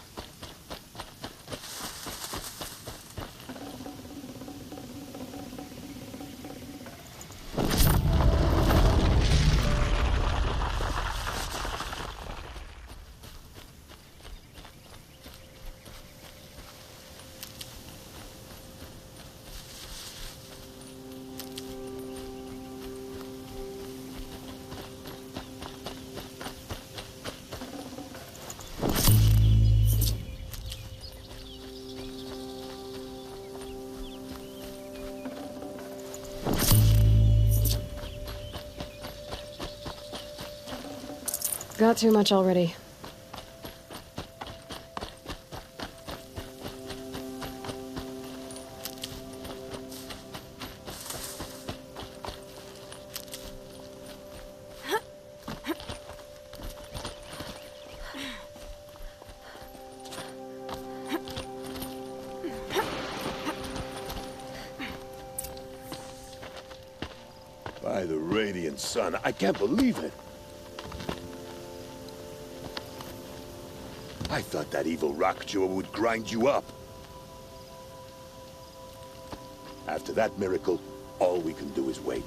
Got too much already. By the radiant sun, I can't believe it. I thought that evil rock jaw would grind you up. After that miracle, all we can do is wait.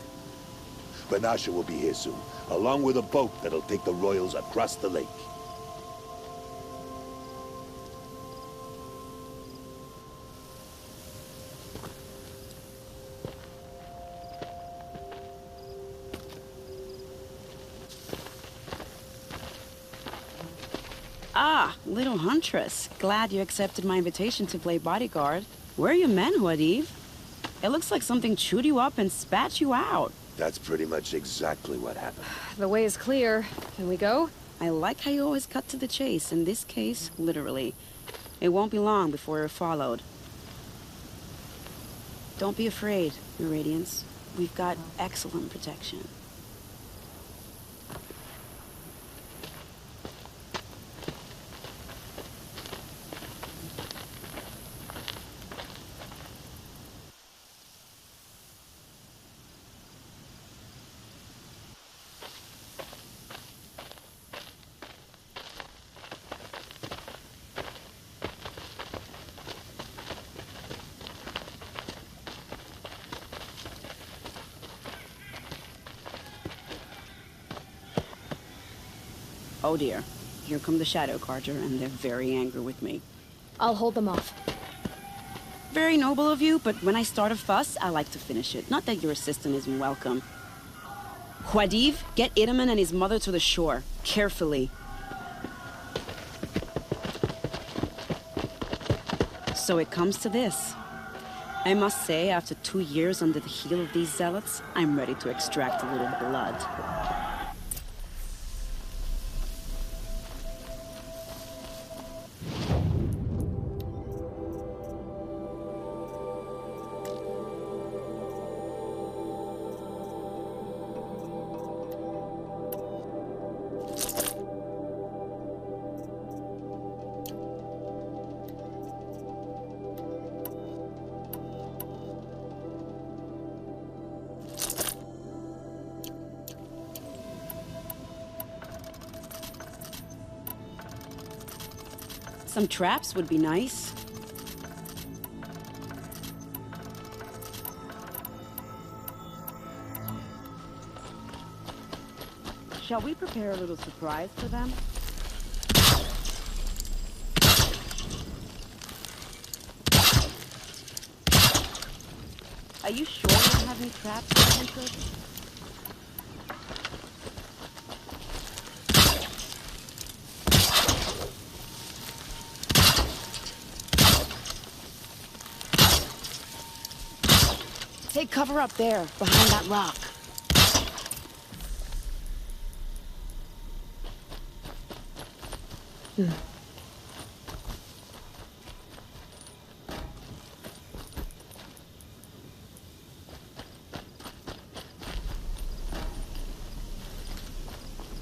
Vanasha will be here soon, along with a boat that'll take the royals across the lake. Ah, little huntress. Glad you accepted my invitation to play bodyguard. Where are your men, Huadiv? It looks like something chewed you up and spat you out. That's pretty much exactly what happened. The way is clear. Can we go? I like how you always cut to the chase. In this case, literally. It won't be long before you're followed. Don't be afraid, Your Radiance. We've got excellent protection. Oh dear. Here come the Shadow Carter, and they're very angry with me. I'll hold them off. Very noble of you, but when I start a fuss, I like to finish it. Not that your assistant isn't welcome. Huadiv, get Itaman and his mother to the shore. Carefully. So it comes to this. I must say, after 2 years under the heel of these zealots, I'm ready to extract a little blood. Some traps would be nice. Shall we prepare a little surprise for them? Are you sure you don't have any traps, Huntress? Take cover up there, behind that rock.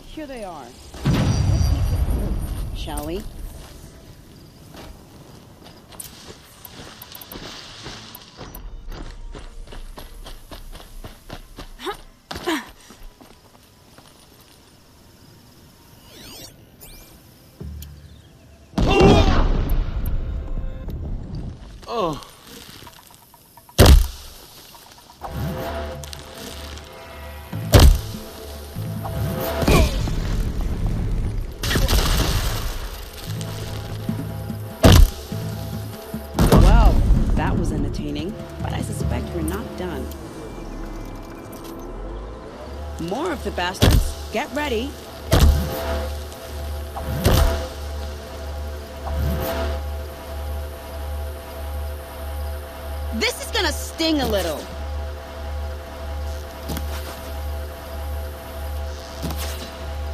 Here they are. Shall we? Oh. Well, that was entertaining, but I suspect we're not done. More of the bastards. Get ready. This is gonna sting a little.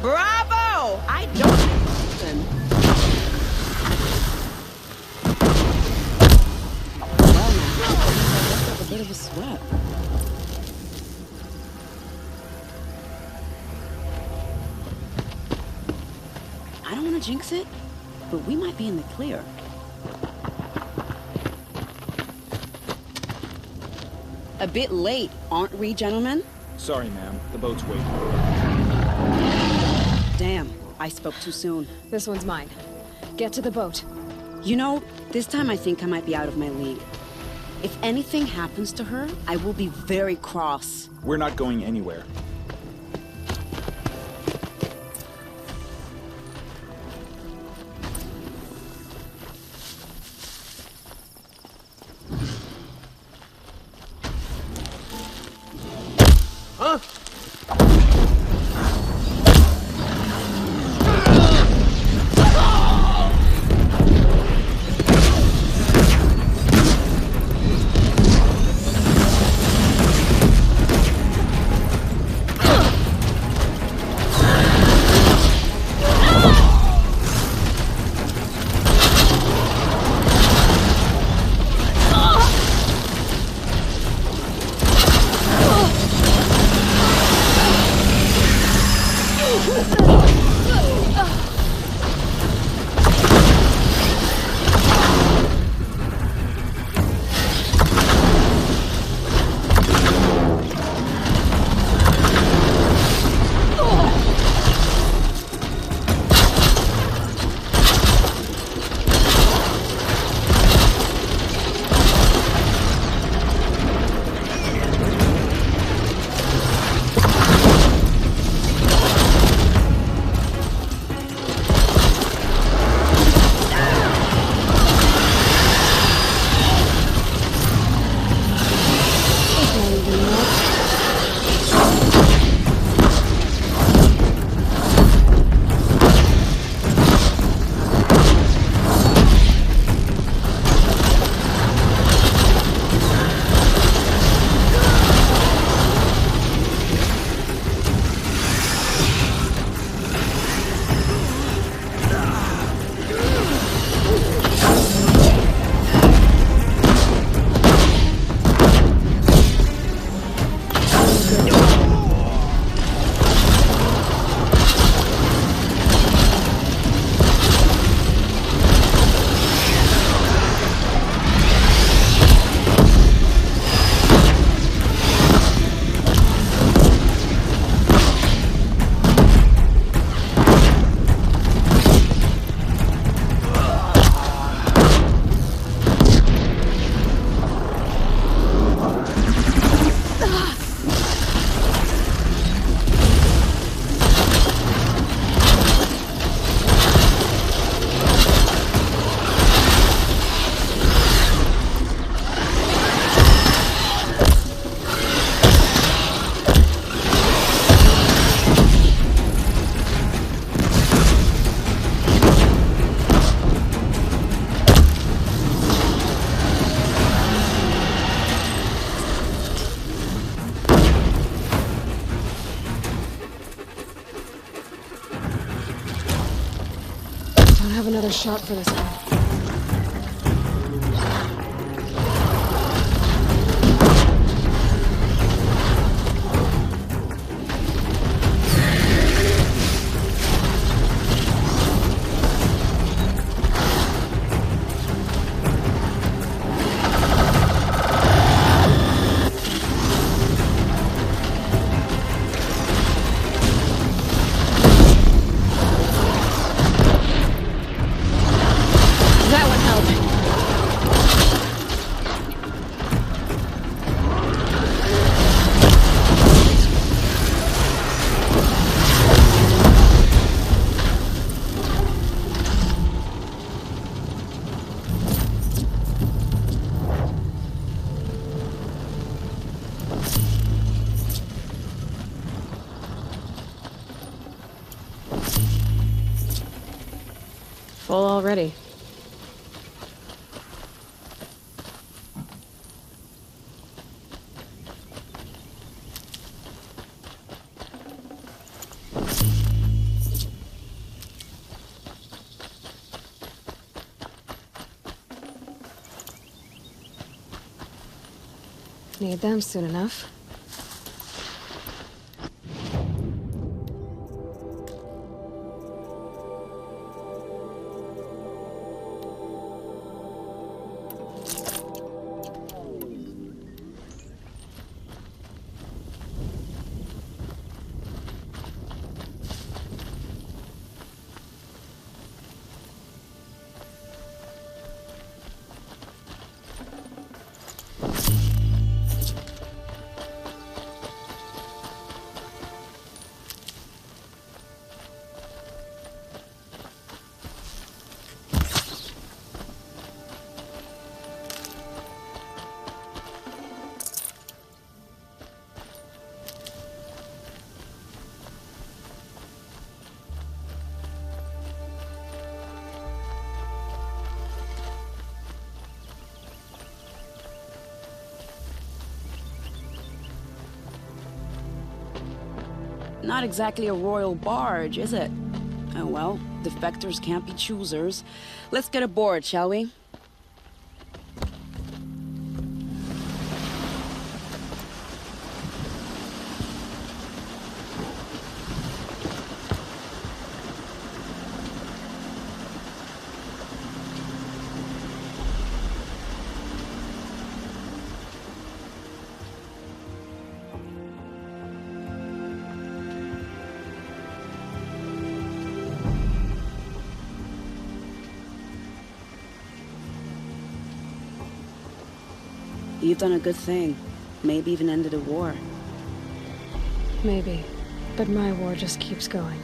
Bravo! I don't listen. Well, now, that's a bit of a sweat. I don't want to jinx it, but we might be in the clear. A bit late, aren't we, gentlemen? Sorry, ma'am. The boat's waiting. Damn, I spoke too soon. This one's mine. Get to the boat. You know, this time I think I might be out of my league. If anything happens to her, I will be very cross. We're not going anywhere. Have another shot for this one. ready. Need them soon enough. Not exactly a royal barge, is it? Oh well, defectors can't be choosers. Let's get aboard, shall we? You've done a good thing. Maybe even ended a war. Maybe. But my war just keeps going.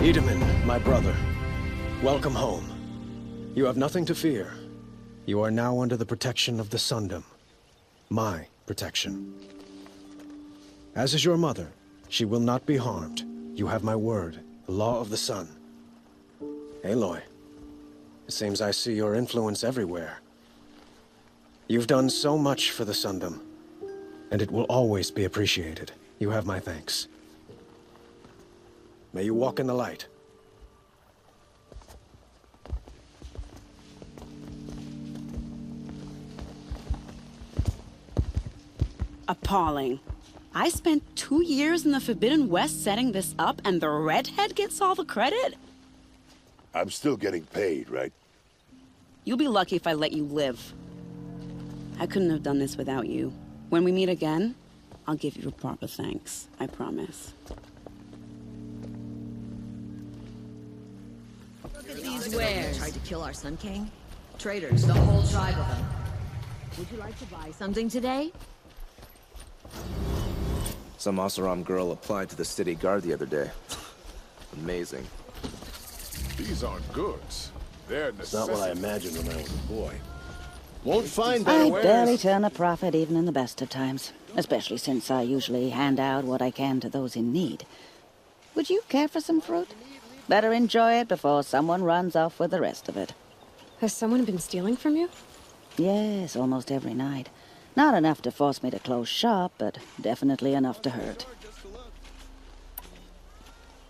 Edaman, my brother, welcome home. You have nothing to fear. You are now under the protection of the Sundom. My protection. As is your mother, she will not be harmed. You have my word, the law of the sun. Aloy, it seems I see your influence everywhere. You've done so much for the Sundom, and it will always be appreciated. You have my thanks. May you walk in the light. Appalling. I spent 2 years in the Forbidden West setting this up, and the redhead gets all the credit? I'm still getting paid, right? You'll be lucky if I let you live. I couldn't have done this without you. When we meet again, I'll give you a proper thanks. I promise. Look at these wares. Tried to kill our Sun King? Traitors, the whole tribe of them. Would you like to buy something today? Some Oseram girl applied to the city guard the other day. Amazing. These aren't goods. They're It's not what I imagined when I was a boy. Won't find better I wares. barely turn a profit even in the best of times, especially since I usually hand out what I can to those in need. Would you care for some fruit? Better enjoy it before someone runs off with the rest of it. Has someone been stealing from you? Yes, almost every night. Not enough to force me to close shop, but definitely enough to hurt.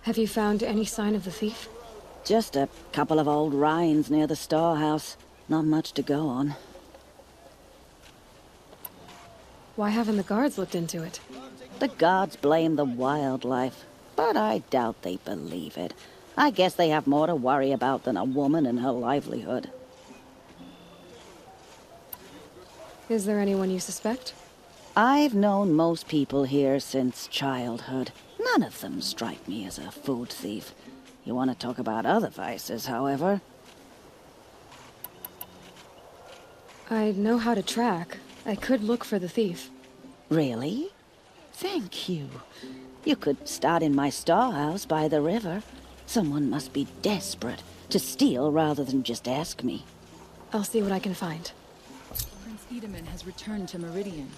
Have you found any sign of the thief? Just a couple of old rinds near the storehouse. Not much to go on. Why haven't the guards looked into it? The guards blame the wildlife, but I doubt they believe it. I guess they have more to worry about than a woman and her livelihood. Is there anyone you suspect? I've known most people here since childhood. None of them strike me as a food thief. You want to talk about other vices, however? I know how to track. I could look for the thief. Really? Thank you. You could start in my storehouse by the river. Someone must be desperate to steal rather than just ask me. I'll see what I can find. Prince Edaman has returned to Meridian.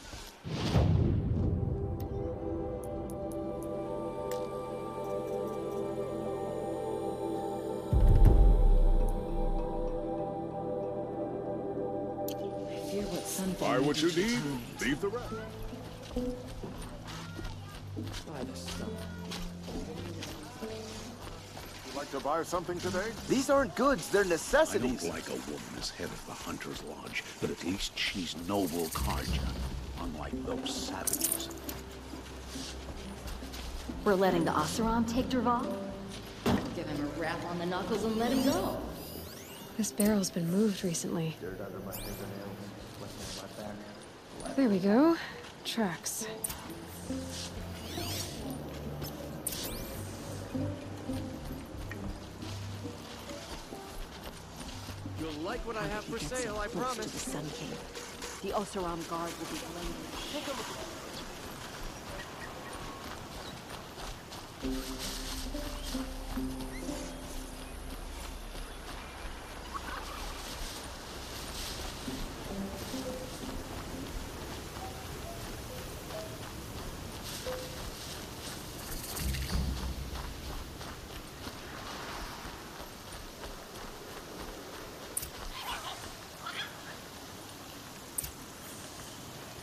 Buy what you need, leave the rest. Would like to buy something today? These aren't goods, they're I necessities. don't like a woman as head of the Hunter's Lodge, but at least she's noble Karja, unlike those savages. We're letting the Oseram take Dervahl? Give him a rap on the knuckles and let him go. This barrel's been moved recently. There we go. Tracks. You'll like what I have for sale, I promise. To the Sun King. The Oseram guard will be blamed. Take a look.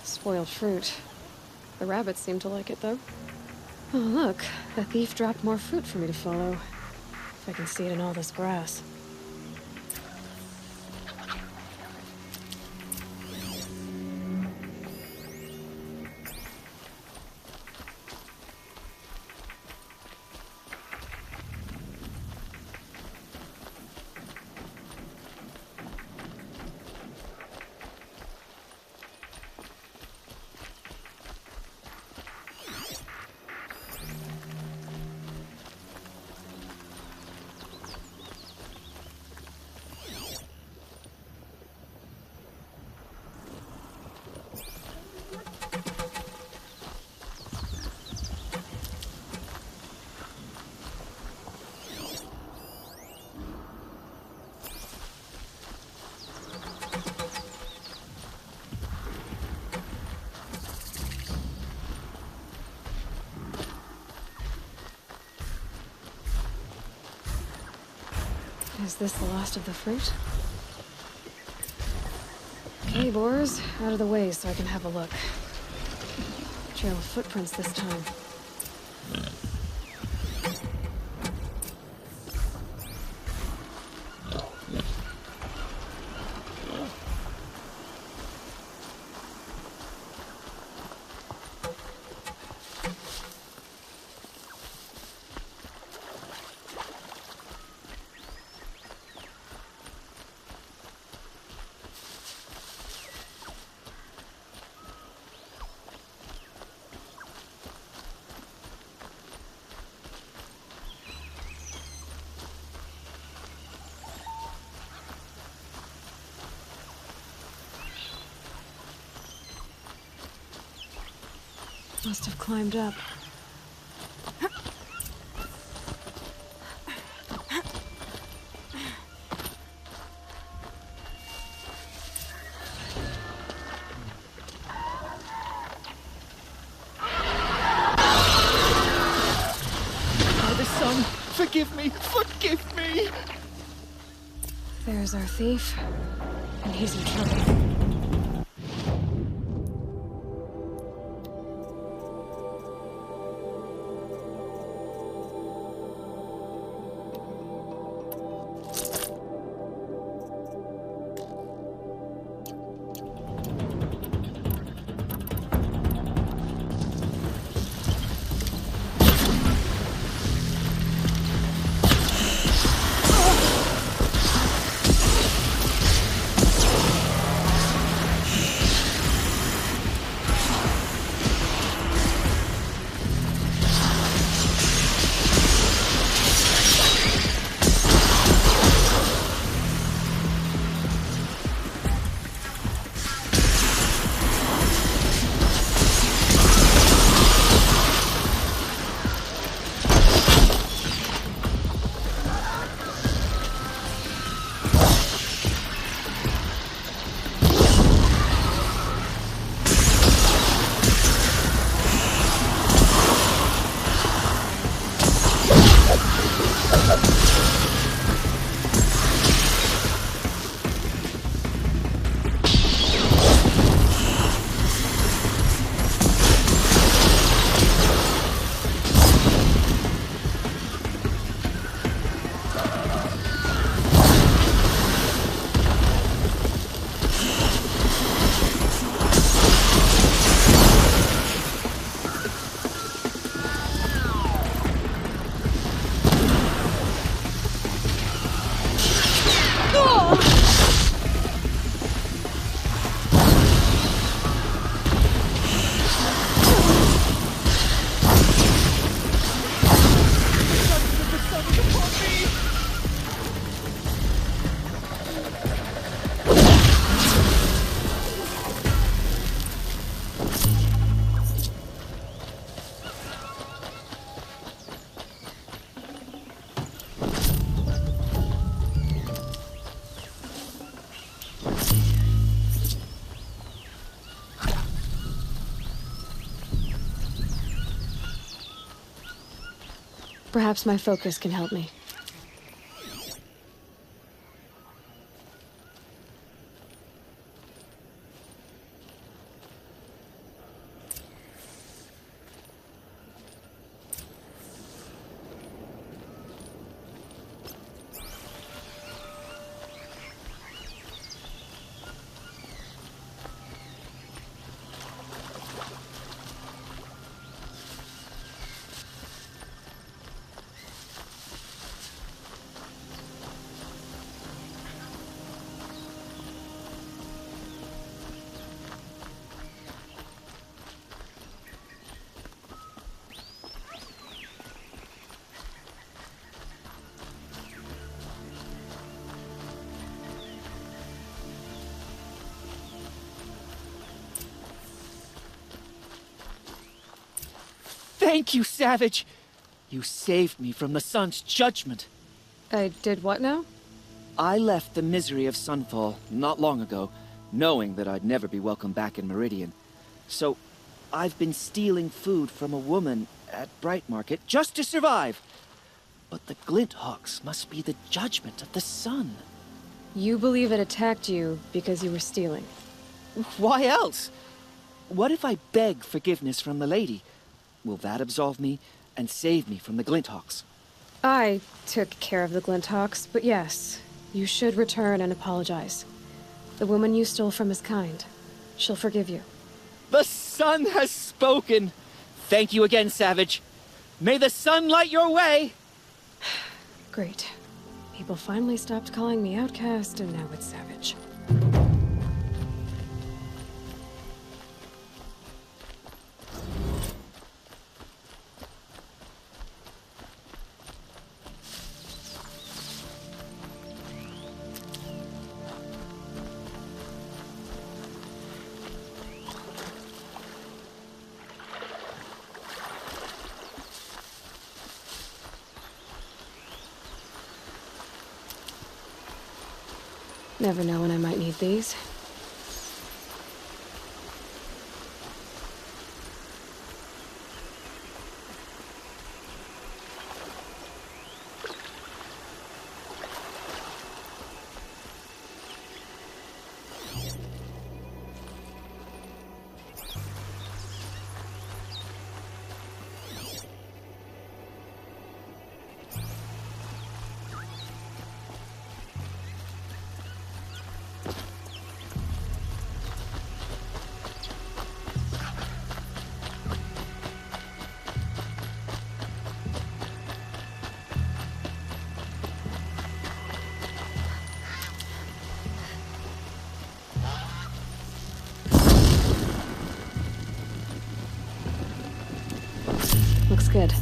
Spoiled fruit. The rabbits seem to like it, though. Oh, look. The thief dropped more fruit for me to follow. If I can see it in all this grass. Is this the last of the fruit? Okay, boars, out of the way so I can have a look. Trail of footprints this time. Must have climbed up. Father, son, forgive me, forgive me! There's our thief, and he's in trouble. Perhaps my focus can help me. Thank you, Savage! You saved me from the sun's judgment. I did what now? I left the misery of Sunfall not long ago, knowing that I'd never be welcome back in Meridian. So, I've been stealing food from a woman at Bright Market just to survive. But the Glinthawks must be the judgment of the sun. You believe it attacked you because you were stealing? Why else? What if I beg forgiveness from the lady? Will that absolve me and save me from the Glinthawks? I took care of the Glinthawks, but yes, you should return and apologize. The woman you stole from is kind. She'll forgive you. The sun has spoken! Thank you again, Savage. May the sun light your way! Great. People finally stopped calling me outcast, and now it's Savage. Never know when I might need these. Looks good.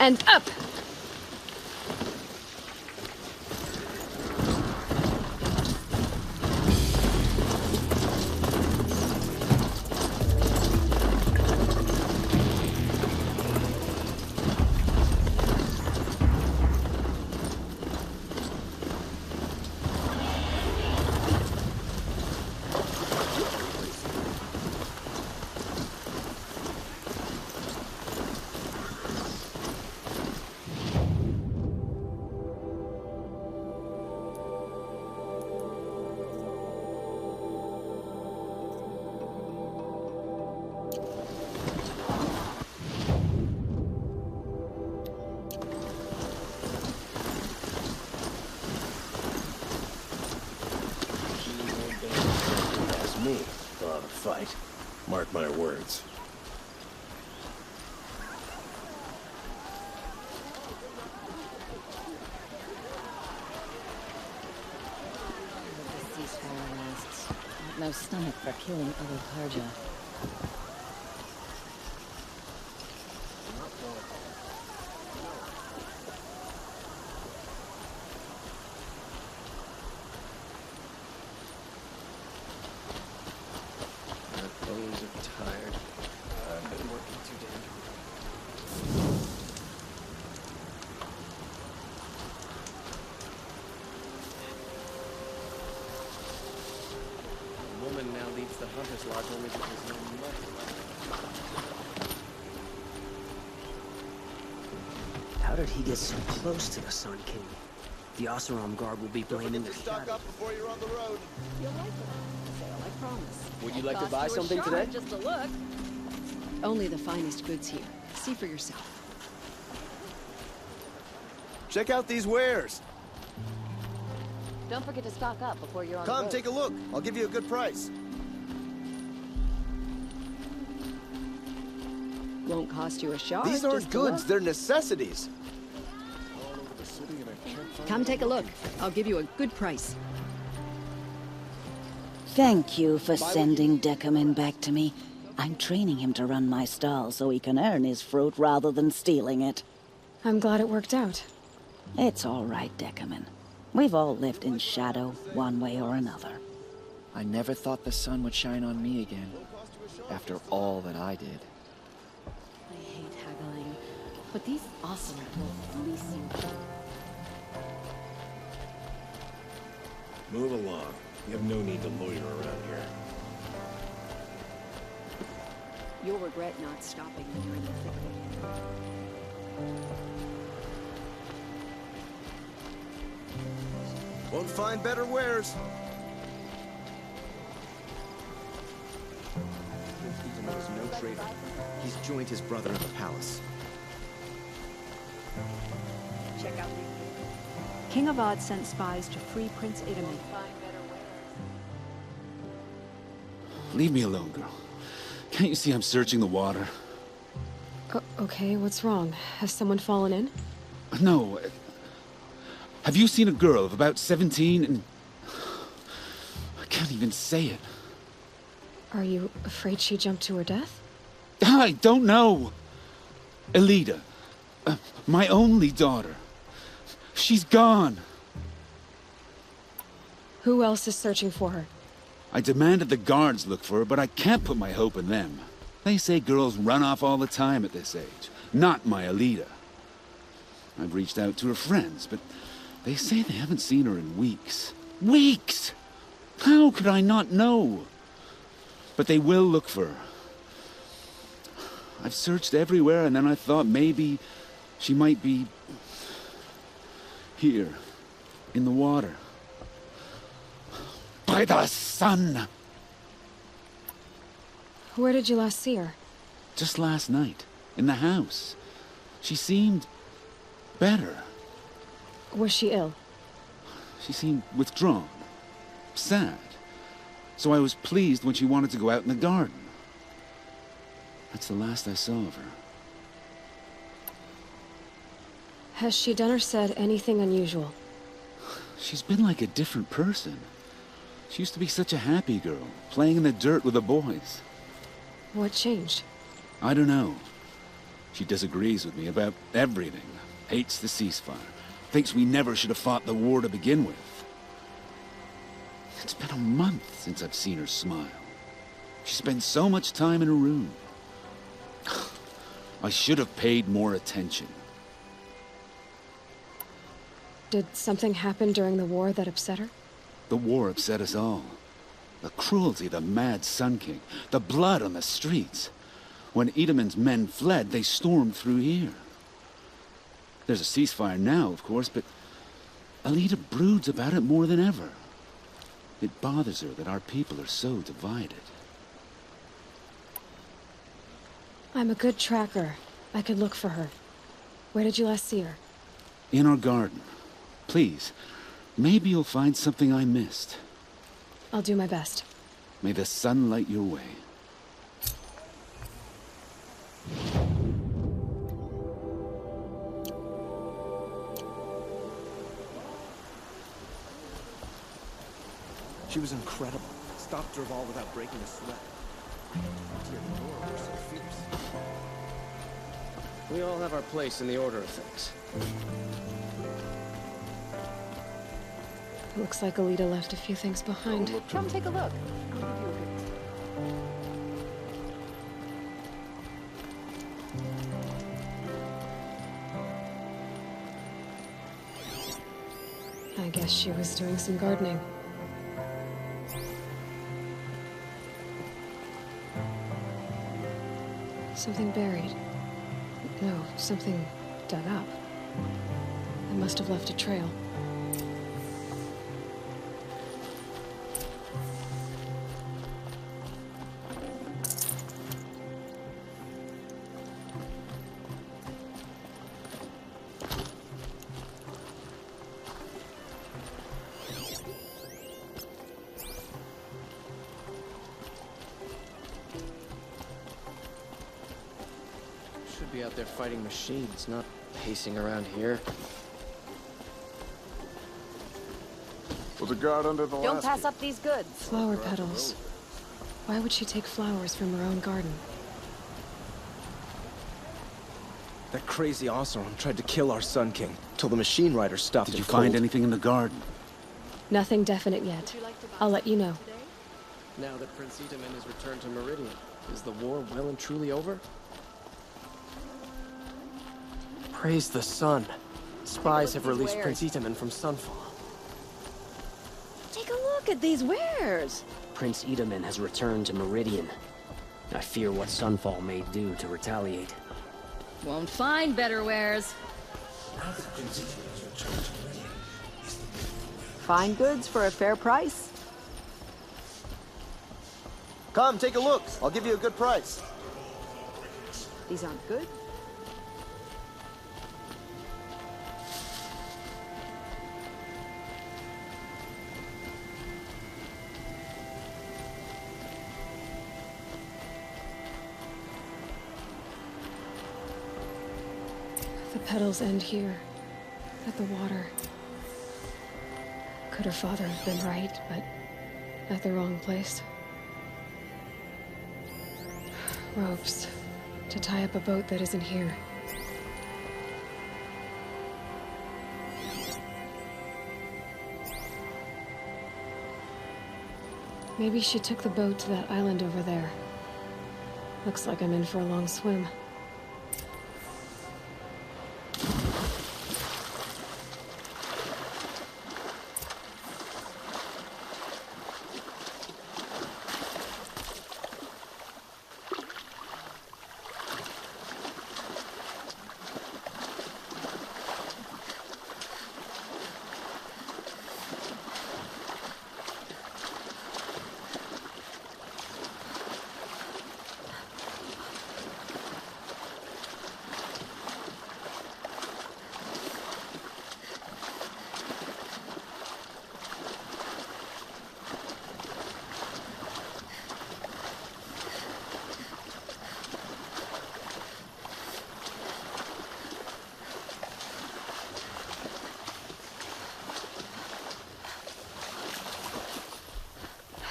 And up! Me, they'll have a fight. Mark my words. The ceasefire lasts. I've no stomach for killing other Karja. The Hunter's Lodge only because no money. How did he get so close to the Sun King? The Oseram Guard will be blaming the stock up before you're on the road. You'll like the sale, I promise. Would you like to Cost buy you a something shard today? Just a look. Only the finest goods here. See for yourself. Check out these wares. Don't forget to stock up before you're on the Come, road. take a look. I'll give you a good price. Won't cost you a shard. These aren't just a goods, look. they're necessities. Come take a look. I'll give you a good price. Thank you for sending Decamin back to me. I'm training him to run my stall so he can earn his fruit rather than stealing it. I'm glad it worked out. It's all right, Decamin. We've all lived in shadow, one way or another. I never thought the sun would shine on me again, after all that I did. I hate haggling, but these awesome will fleece you. Move along. You have no need to loiter around here. You'll regret not stopping when you're in the thick of it. Won't find better wares. Knows no traitor. He's joined his brother in the palace. Check out King Avad sent spies to free Prince Itamen. Leave me alone, girl. Can't you see I'm searching the water? Okay, what's wrong? Has someone fallen in? No. Have you seen a girl of about 17 and... I can't even say it. Are you afraid she jumped to her death? I don't know. Elida. My only daughter. She's gone. Who else is searching for her? I demanded the guards look for her, but I can't put my hope in them. They say girls run off all the time at this age. Not my Elida. I've reached out to her friends, but they say they haven't seen her in weeks. Weeks! How could I not know? But they will look for her. I've searched everywhere, and then I thought maybe she might be... here, in the water. By the sun! Where did you last see her? Just last night, in the house. She seemed... better. Was she ill? She seemed withdrawn. Sad. So I was pleased when she wanted to go out in the garden. That's the last I saw of her. Has she done or said anything unusual? She's been like a different person. She used to be such a happy girl, playing in the dirt with the boys. What changed? I don't know. She disagrees with me about everything. Hates the ceasefire. Thinks we never should have fought the war to begin with. It's been a month since I've seen her smile. She spends so much time in her room. I should have paid more attention. Did something happen during the war that upset her? The war upset us all. The cruelty of the mad Sun King. The blood on the streets. When Edamon's men fled, they stormed through here. There's a ceasefire now, of course, but Alita broods about it more than ever. It bothers her that our people are so divided. I'm a good tracker. I could look for her. Where did you last see her? In our garden. Please, maybe you'll find something I missed. I'll do my best. May the sun light your way. She was incredible. Stopped her all without breaking a sweat. So fierce. We all have our place in the order of things. Looks like Alita left a few things behind. Come take a look. I guess she was doing some gardening. Something buried. No, something dug up. It must have left a trail. Should be out there fighting machines, not pacing around here. Was a guard under the Don't last pass up these goods. Flower petals. Why would she take flowers from her own garden? That crazy Oseram tried to kill our Sun King, till the machine rider stopped Did him you find cold. anything in the garden? Nothing definite yet. I'll let you know. Now that Prince Edaman has returned to Meridian, is the war well and truly over? Praise the sun. Spies have released Prince Edaman from Sunfall. Take a look at these wares. Prince Edaman has returned to Meridian. I fear what Sunfall may do to retaliate. Won't find better wares. Fine goods for a fair price. Come, take a look. I'll give you a good price. These aren't good. The petals end here, at the water. Could her father have been right, but at the wrong place? Ropes, to tie up a boat that isn't here. Maybe she took the boat to that island over there. Looks like I'm in for a long swim.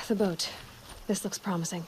The boat. This looks promising.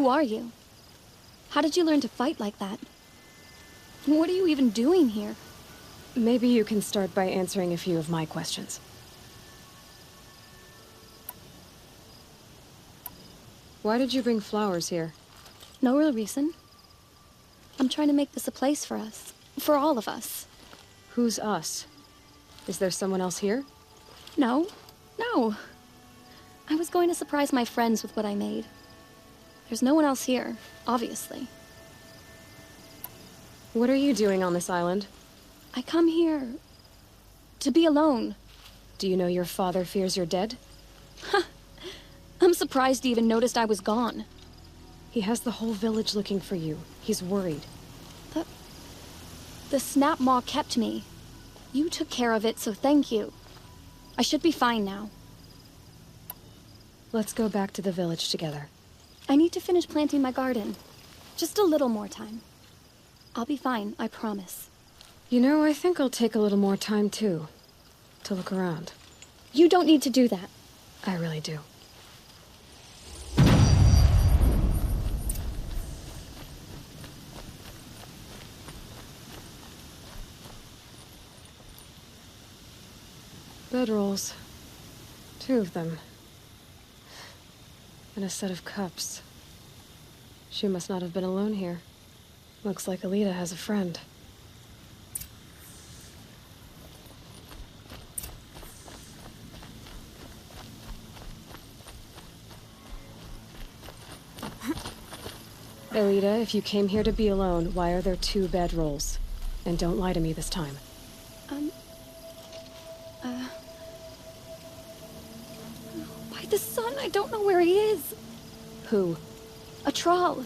Who are you? How did you learn to fight like that? What are you even doing here? Maybe you can start by answering a few of my questions. Why did you bring flowers here? No real reason. I'm trying to make this a place for us. For all of us. Who's us? Is there someone else here? No. No. I was going to surprise my friends with what I made. There's no one else here, obviously. What are you doing on this island? I come here to be alone. Do you know your father fears you're dead? Huh. I'm surprised he even noticed I was gone. He has the whole village looking for you. He's worried. The snap maw kept me. You took care of it, so thank you. I should be fine now. Let's go back to the village together. I need to finish planting my garden. Just a little more time. I'll be fine, I promise. You know, I think I'll take a little more time, too. To look around. You don't need to do that. I really do. Bedrolls. 2 of them. And a set of cups. She must not have been alone here. Looks like Alita has a friend. Alita, if you came here to be alone, why are there 2 bedrolls? And don't lie to me this time. By the sun, I don't know where he is. Who? A troll.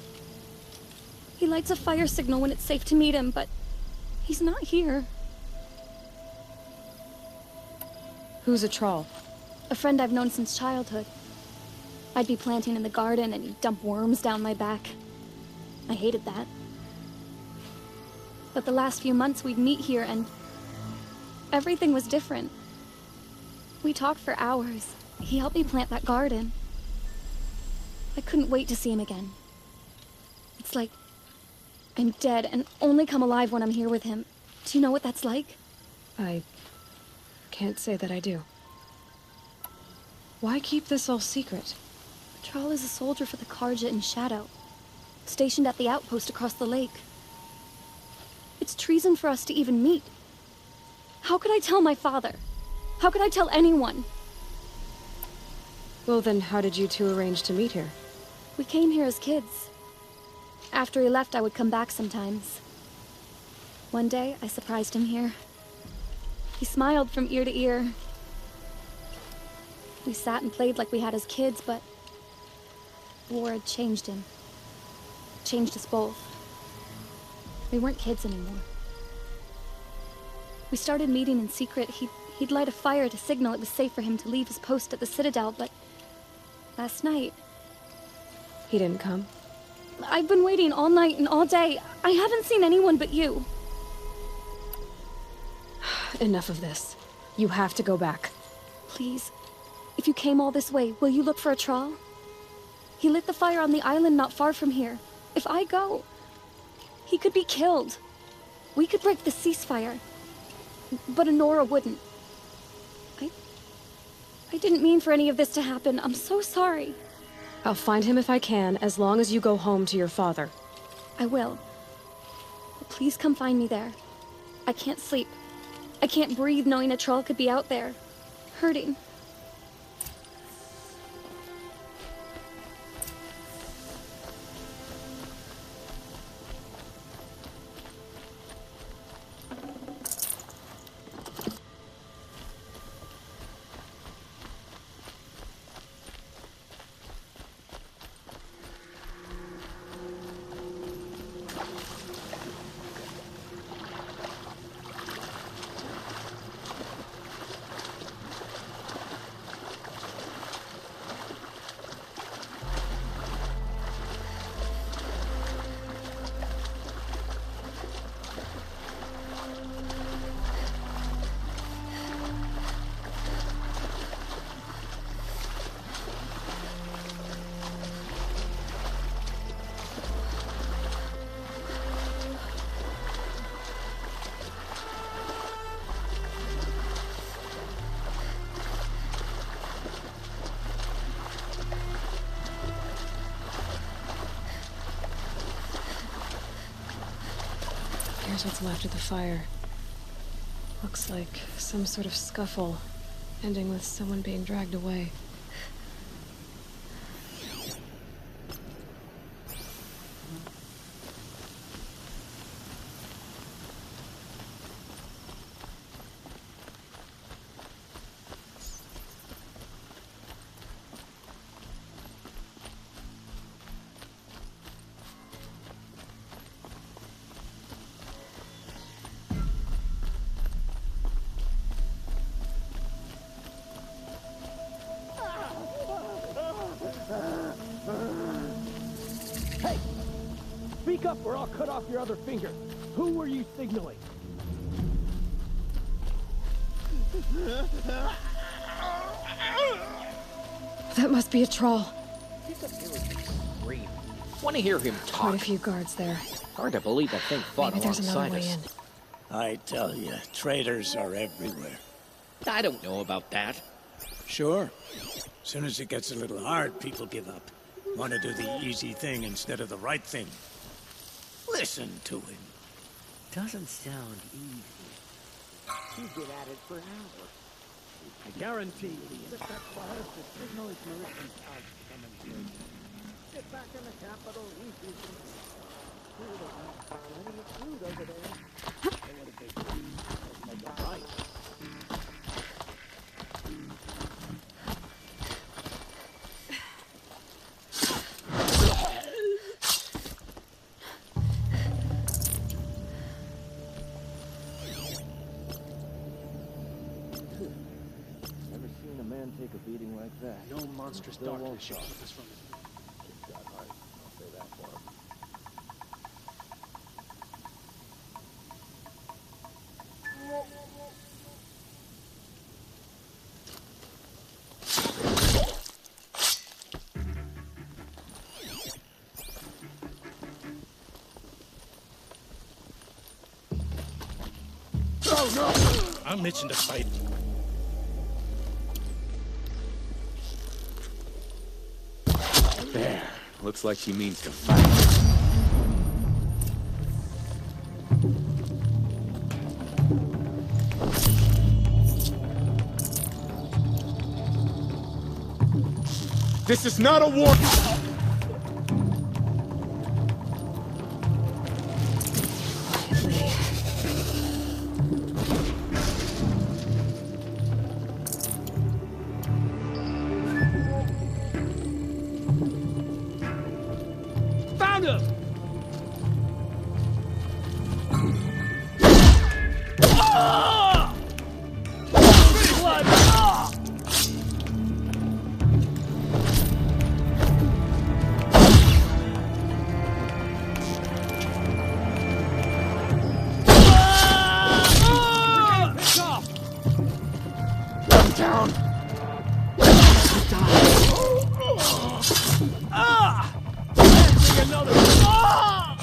He lights a fire signal when it's safe to meet him, but he's not here. Who's a troll? A friend I've known since childhood. I'd be planting in the garden and he'd dump worms down my back. I hated that. But the last few months we'd meet here and everything was different. We talked for hours. He helped me plant that garden. I couldn't wait to see him again. It's like I'm dead and only come alive when I'm here with him. Do you know what that's like? I can't say that I do. Why keep this all secret? Thrall is a soldier for the Karja in Shadow, stationed at the outpost across the lake. It's treason for us to even meet. How could I tell my father? How could I tell anyone? Well then, how did you 2 arrange to meet here? We came here as kids. After he left, I would come back sometimes. One day, I surprised him here. He smiled from ear to ear. We sat and played like we had as kids, but war had changed him. Changed us both. We weren't kids anymore. We started meeting in secret. He'd light a fire to signal it was safe for him to leave his post at the Citadel, but last night... He didn't come? I've been waiting all night and all day. I haven't seen anyone but you. Enough of this. You have to go back. Please. If you came all this way, will you look for a Thrall? He lit the fire on the island not far from here. If I go, he could be killed. We could break the ceasefire. But Honora wouldn't. I didn't mean for any of this to happen. I'm so sorry. I'll find him if I can, as long as you go home to your father. I will. But please come find me there. I can't sleep. I can't breathe knowing a Thrall could be out there, hurting. Here's what's left of the fire. Looks like some sort of scuffle, ending with someone being dragged away. Hey! Speak up or I'll cut off your other finger. Who were you signaling? That must be a troll. Scream. Want to hear him talk? Quite a few guards there. Hard to believe that thing fought Maybe there's another alongside way us. in. I tell you, traitors are everywhere. I don't know about that. Sure. As soon as it gets a little hard, people give up. Want to do the easy thing instead of the right thing. Listen to him. Doesn't sound easy. You get at it for hours. I guarantee you, the signal is Meridian coming. Get back in the capital, easy. Plenty of food over there. They want a big piece. Right. Never seen a man take a beating like that. No monstrous Still darkness won't shall stop. keep us from it. Kid's got heart. I'll say that for him. Oh no! I'm itching to fight. There. Looks like she means to fight. This is not a war. Found him! Ah! Blood! Ah! Down. Ah! Bring another. Ah!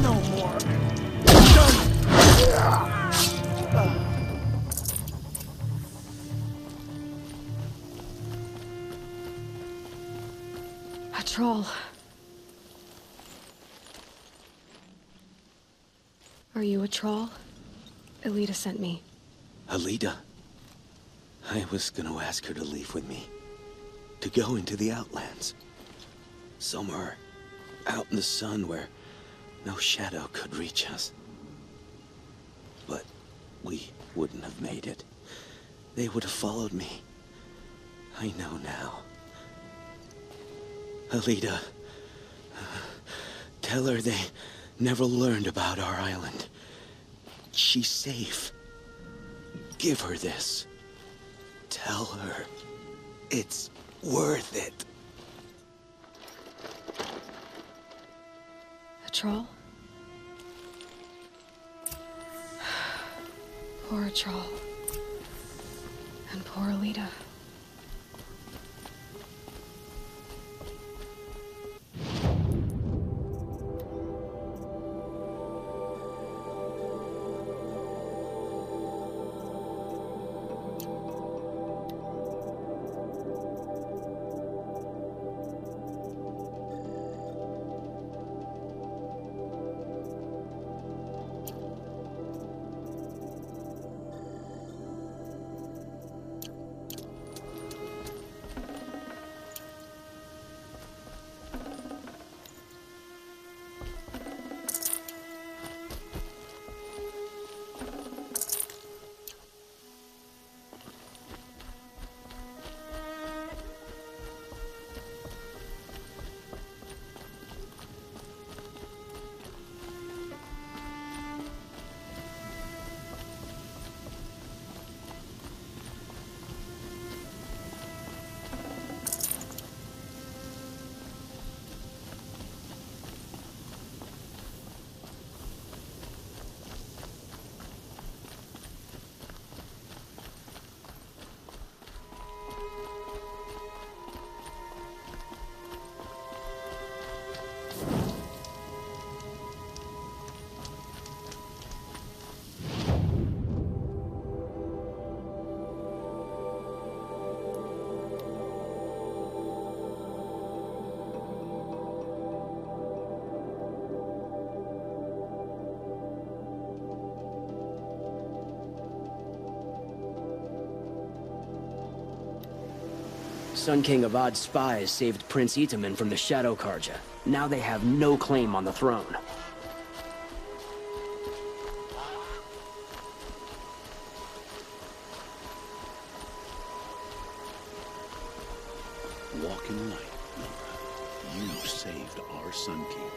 No more. A troll. Are you a troll? Elita sent me. Alida. I was gonna ask her to leave with me. To go into the Outlands. Somewhere out in the sun where no shadow could reach us. But we wouldn't have made it. They would have followed me. I know now. Alida, tell her they never learned about our island. She's safe. Give her this. Tell her it's worth it. A troll? Poor troll. And poor Alita. Sun King Avad's spies saved Prince Itaman from the Shadow Karja. Now they have no claim on the throne. Walk in light, Nora. You saved our Sun King.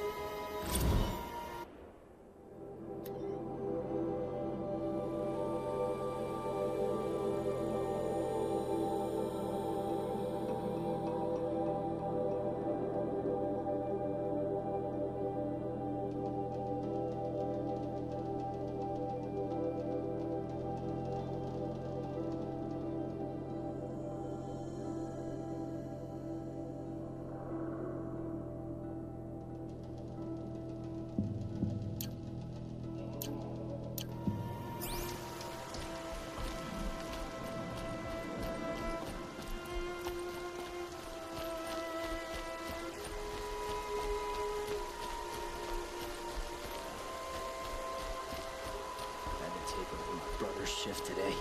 Shift today.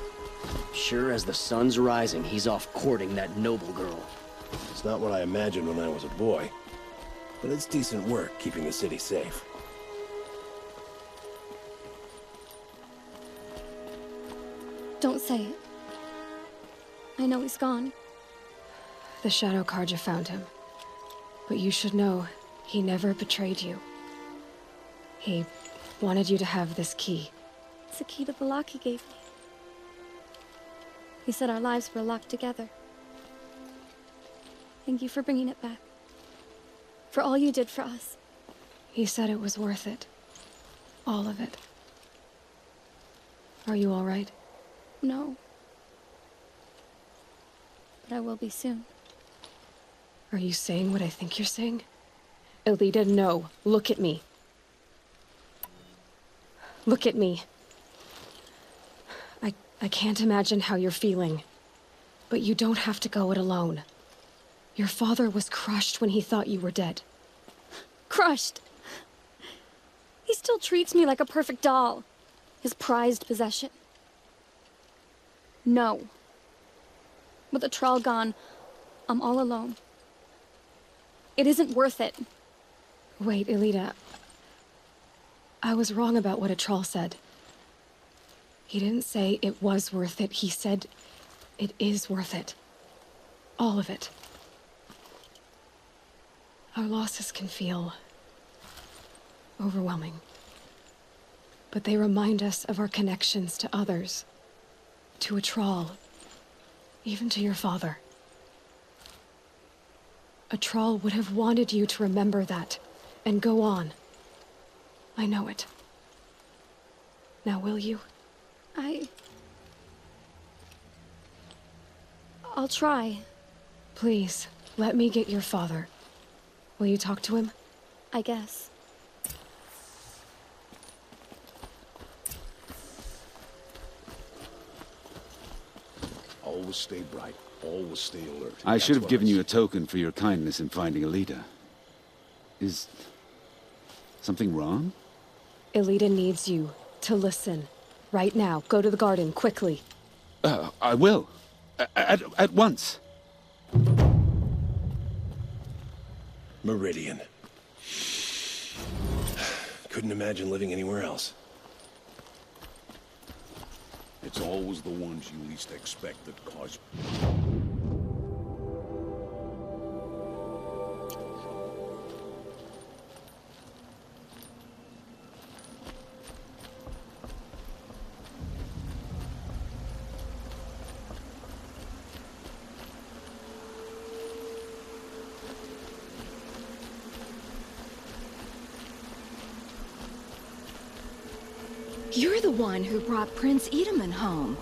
Sure as the sun's rising, he's off courting that noble girl. It's not what I imagined when I was a boy, but it's decent work keeping the city safe. Don't say it. I know he's gone. The Shadow Karja found him. But you should know, he never betrayed you. He wanted you to have this key. It's a key to the lock he gave me. He said our lives were locked together. Thank you for bringing it back. For all you did for us. He said it was worth it. All of it. Are you all right? No. But I will be soon. Are you saying what I think you're saying? Elita, no. Look at me. Look at me. I can't imagine how you're feeling. But you don't have to go it alone. Your father was crushed when he thought you were dead. Crushed? He still treats me like a perfect doll. His prized possession. No. With the Troll gone, I'm all alone. It isn't worth it. Wait, Elita. I was wrong about what a troll said. He didn't say it was worth it. He said it is worth it. All of it. Our losses can feel overwhelming. But they remind us of our connections to others. To a troll. Even to your father. A troll would have wanted you to remember that and go on. I know it. Now will you? I'll try. Please, let me get your father. Will you talk to him? I guess. Always stay bright. Always stay alert. I should have given you a token for your kindness in finding Elita. Is something wrong? Elita needs you to listen. Right now. Go to the garden, quickly. I will. At once. Meridian. Couldn't imagine living anywhere else. It's always the ones you least expect that cause... You're the one who brought Prince Itaman home.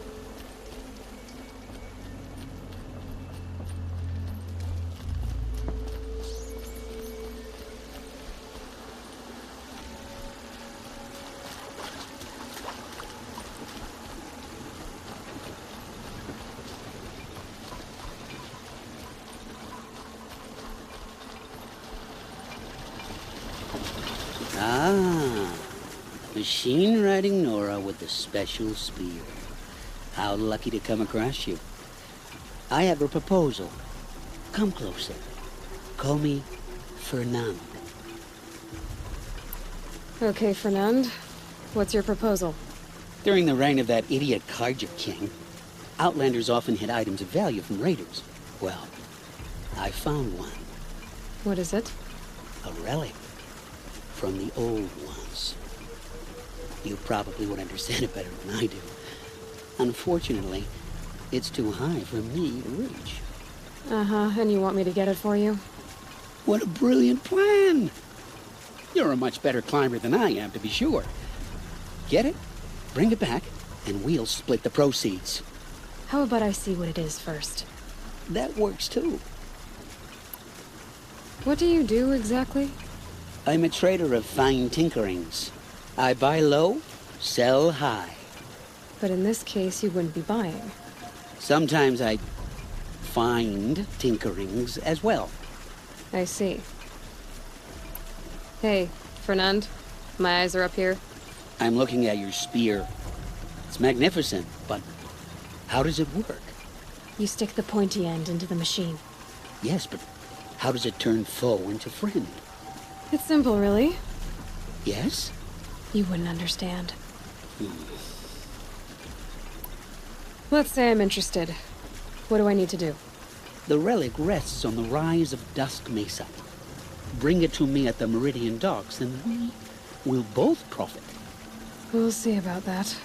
Machine-riding Nora with the special spear. How lucky to come across you. I have a proposal. Come closer. Call me Fernand. Okay, Fernand. What's your proposal? During the reign of that idiot Carja King, Outlanders often hid items of value from raiders. Well, I found one. What is it? A relic from the old ones. You probably would understand it better than I do. Unfortunately, it's too high for me to reach. Uh-huh, and you want me to get it for you? What a brilliant plan! You're a much better climber than I am, to be sure. Get it, bring it back, and we'll split the proceeds. How about I see what it is first? That works too. What do you do exactly? I'm a trader of fine tinkerings. I buy low, sell high. But in this case, you wouldn't be buying. Sometimes I find tinkerings as well. I see. Hey, Fernand, my eyes are up here. I'm looking at your spear. It's magnificent, but how does it work? You stick the pointy end into the machine. Yes, but how does it turn foe into friend? It's simple, really. Yes? You wouldn't understand. Let's say I'm interested. What do I need to do? The relic rests on the rise of Dusk Mesa. Bring it to me at the Meridian docks, and we will both profit. We'll see about that.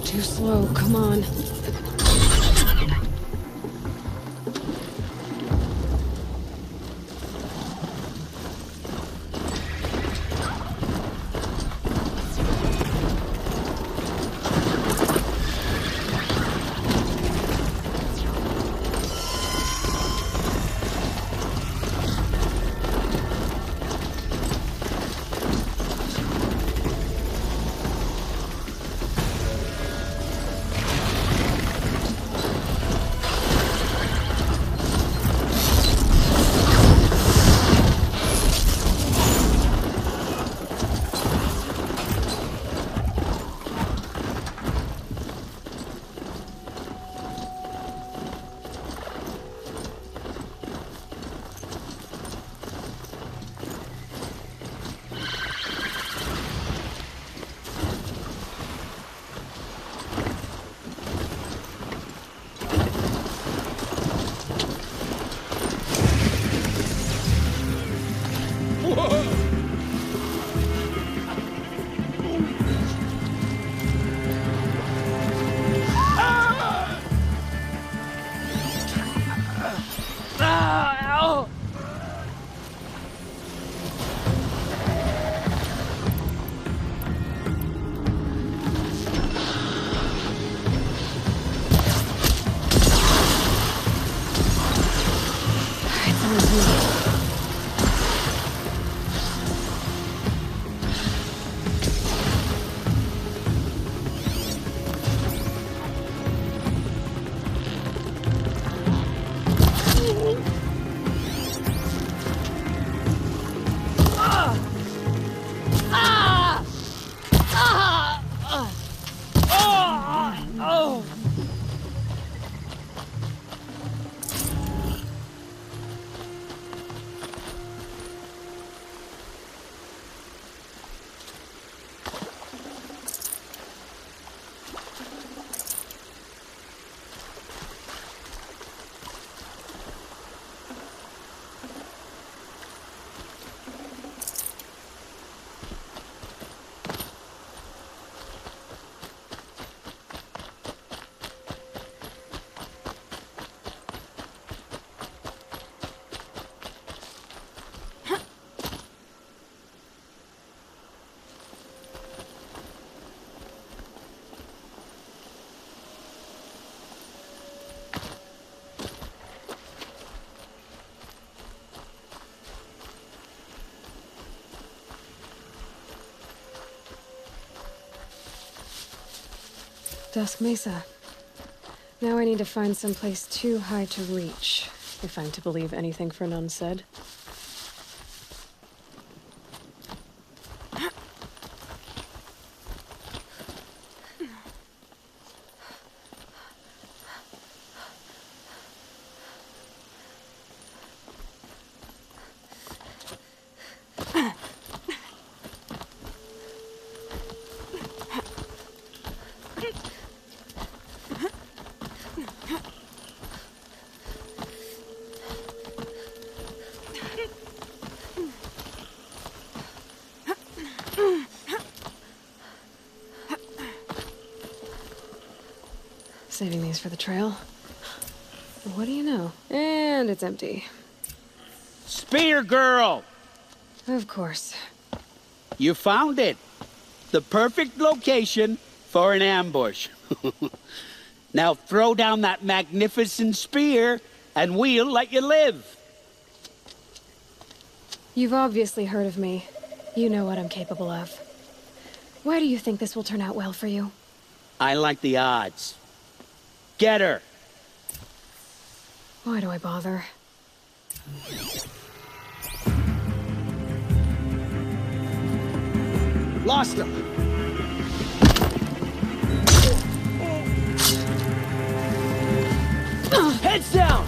Too slow, come on. Dusk Mesa. Now I need to find someplace too high to reach, if I'm to believe anything Fernand said. Saving these for the trail. What do you know? And it's empty. Spear girl! Of course. You found it. The perfect location for an ambush. Now throw down that magnificent spear, and we'll let you live. You've obviously heard of me. You know what I'm capable of. Why do you think this will turn out well for you? I like the odds. Get her! Why do I bother? Lost him! Heads down!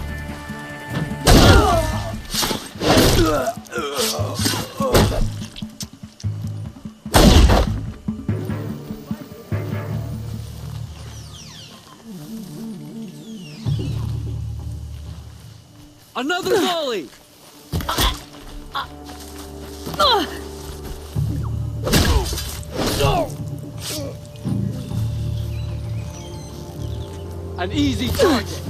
Another volley! An easy target.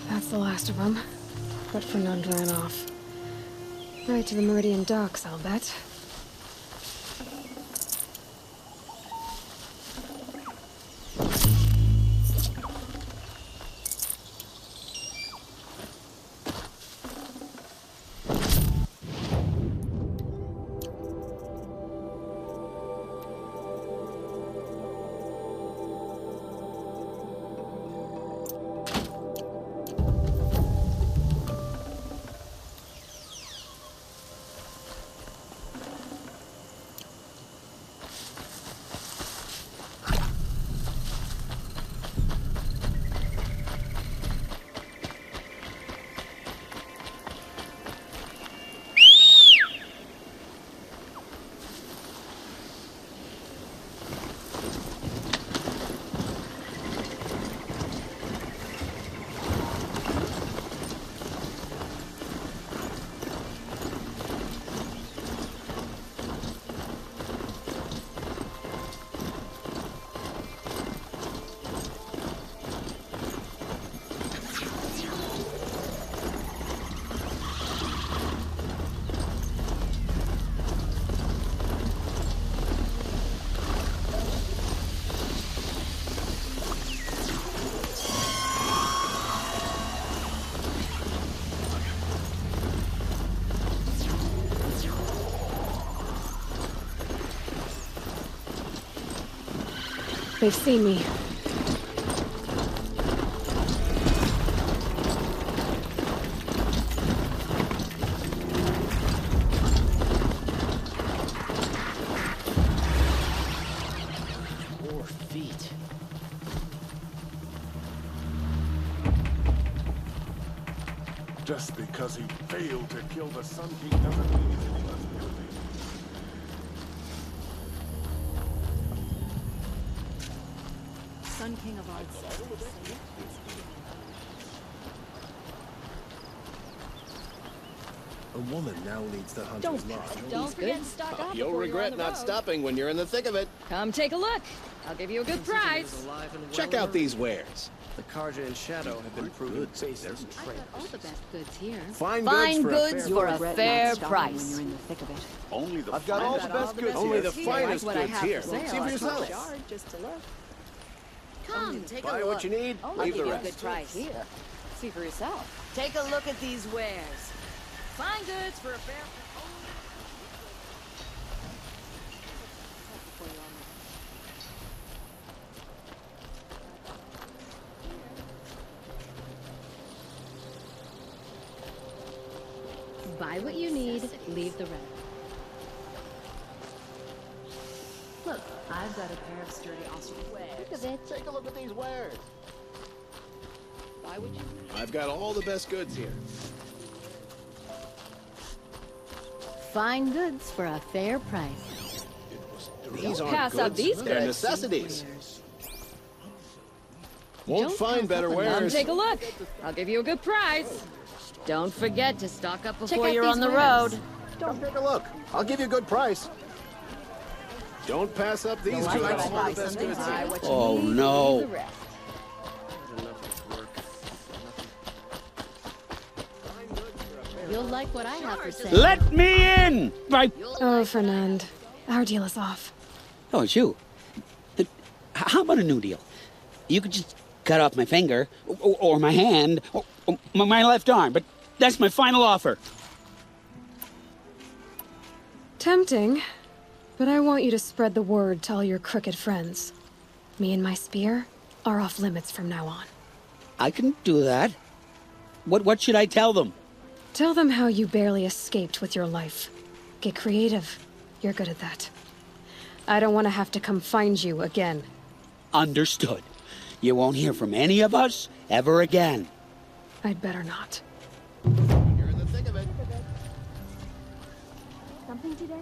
That's the last of them. But Fernand ran off. Right to the Meridian docks, I'll bet. They've seen me. Just because he failed to kill the Sun King doesn't mean he's any less guilty. Sun King of Odd. A woman now leads the Hunter's Lodge. Don't forget to stock up. You'll regret not stopping when you're in the thick of it. Come take a look. I'll give you a good price. Check out these wares. The Karja and Shadow have been proven bases and traitors. All the best goods here. Fine goods for a fair price. When you're in the thick of it. Only the I've got all the best goods Only here. the finest Like what I goods have here. for sale. See for yourself. Just to look. Come, take a Buy look. what you need, I'll leave give the you a rest. good price. Here. See for yourself. Take a look at these wares. Fine goods for a fair... Buy what you need, leave the rest. Look, I've got a pair of sturdy ostrich wares. Look at it. Take a look at these wares. Buy what you need. I've got all the best goods here. Fine goods for a fair price. These aren't pass up goods. these They're goods. necessities. Won't Don't find pass better up on wares. them. Take a look. I'll give you a good price. Don't forget to stock up Check before out you're these on the wares. road. Come take a look. I'll give you a good price. Don't pass up these Like goods. what I All buy the best something, goods buy here. what you Oh, need, no. leave the rest. You'll like what I have to say. Let me in! Oh, Fernand. Our deal is off. Oh, it's you. How about a new deal? You could just cut off my finger, or my hand, or my left arm, but that's my final offer. Tempting, but I want you to spread the word to all your crooked friends. Me and my spear are off limits from now on. I can do that. What should I tell them? Tell them how you barely escaped with your life. Get creative. You're good at that. I don't want to have to come find you again. Understood. You won't hear from any of us ever again. I'd better not. You're in the thick of it. Something today?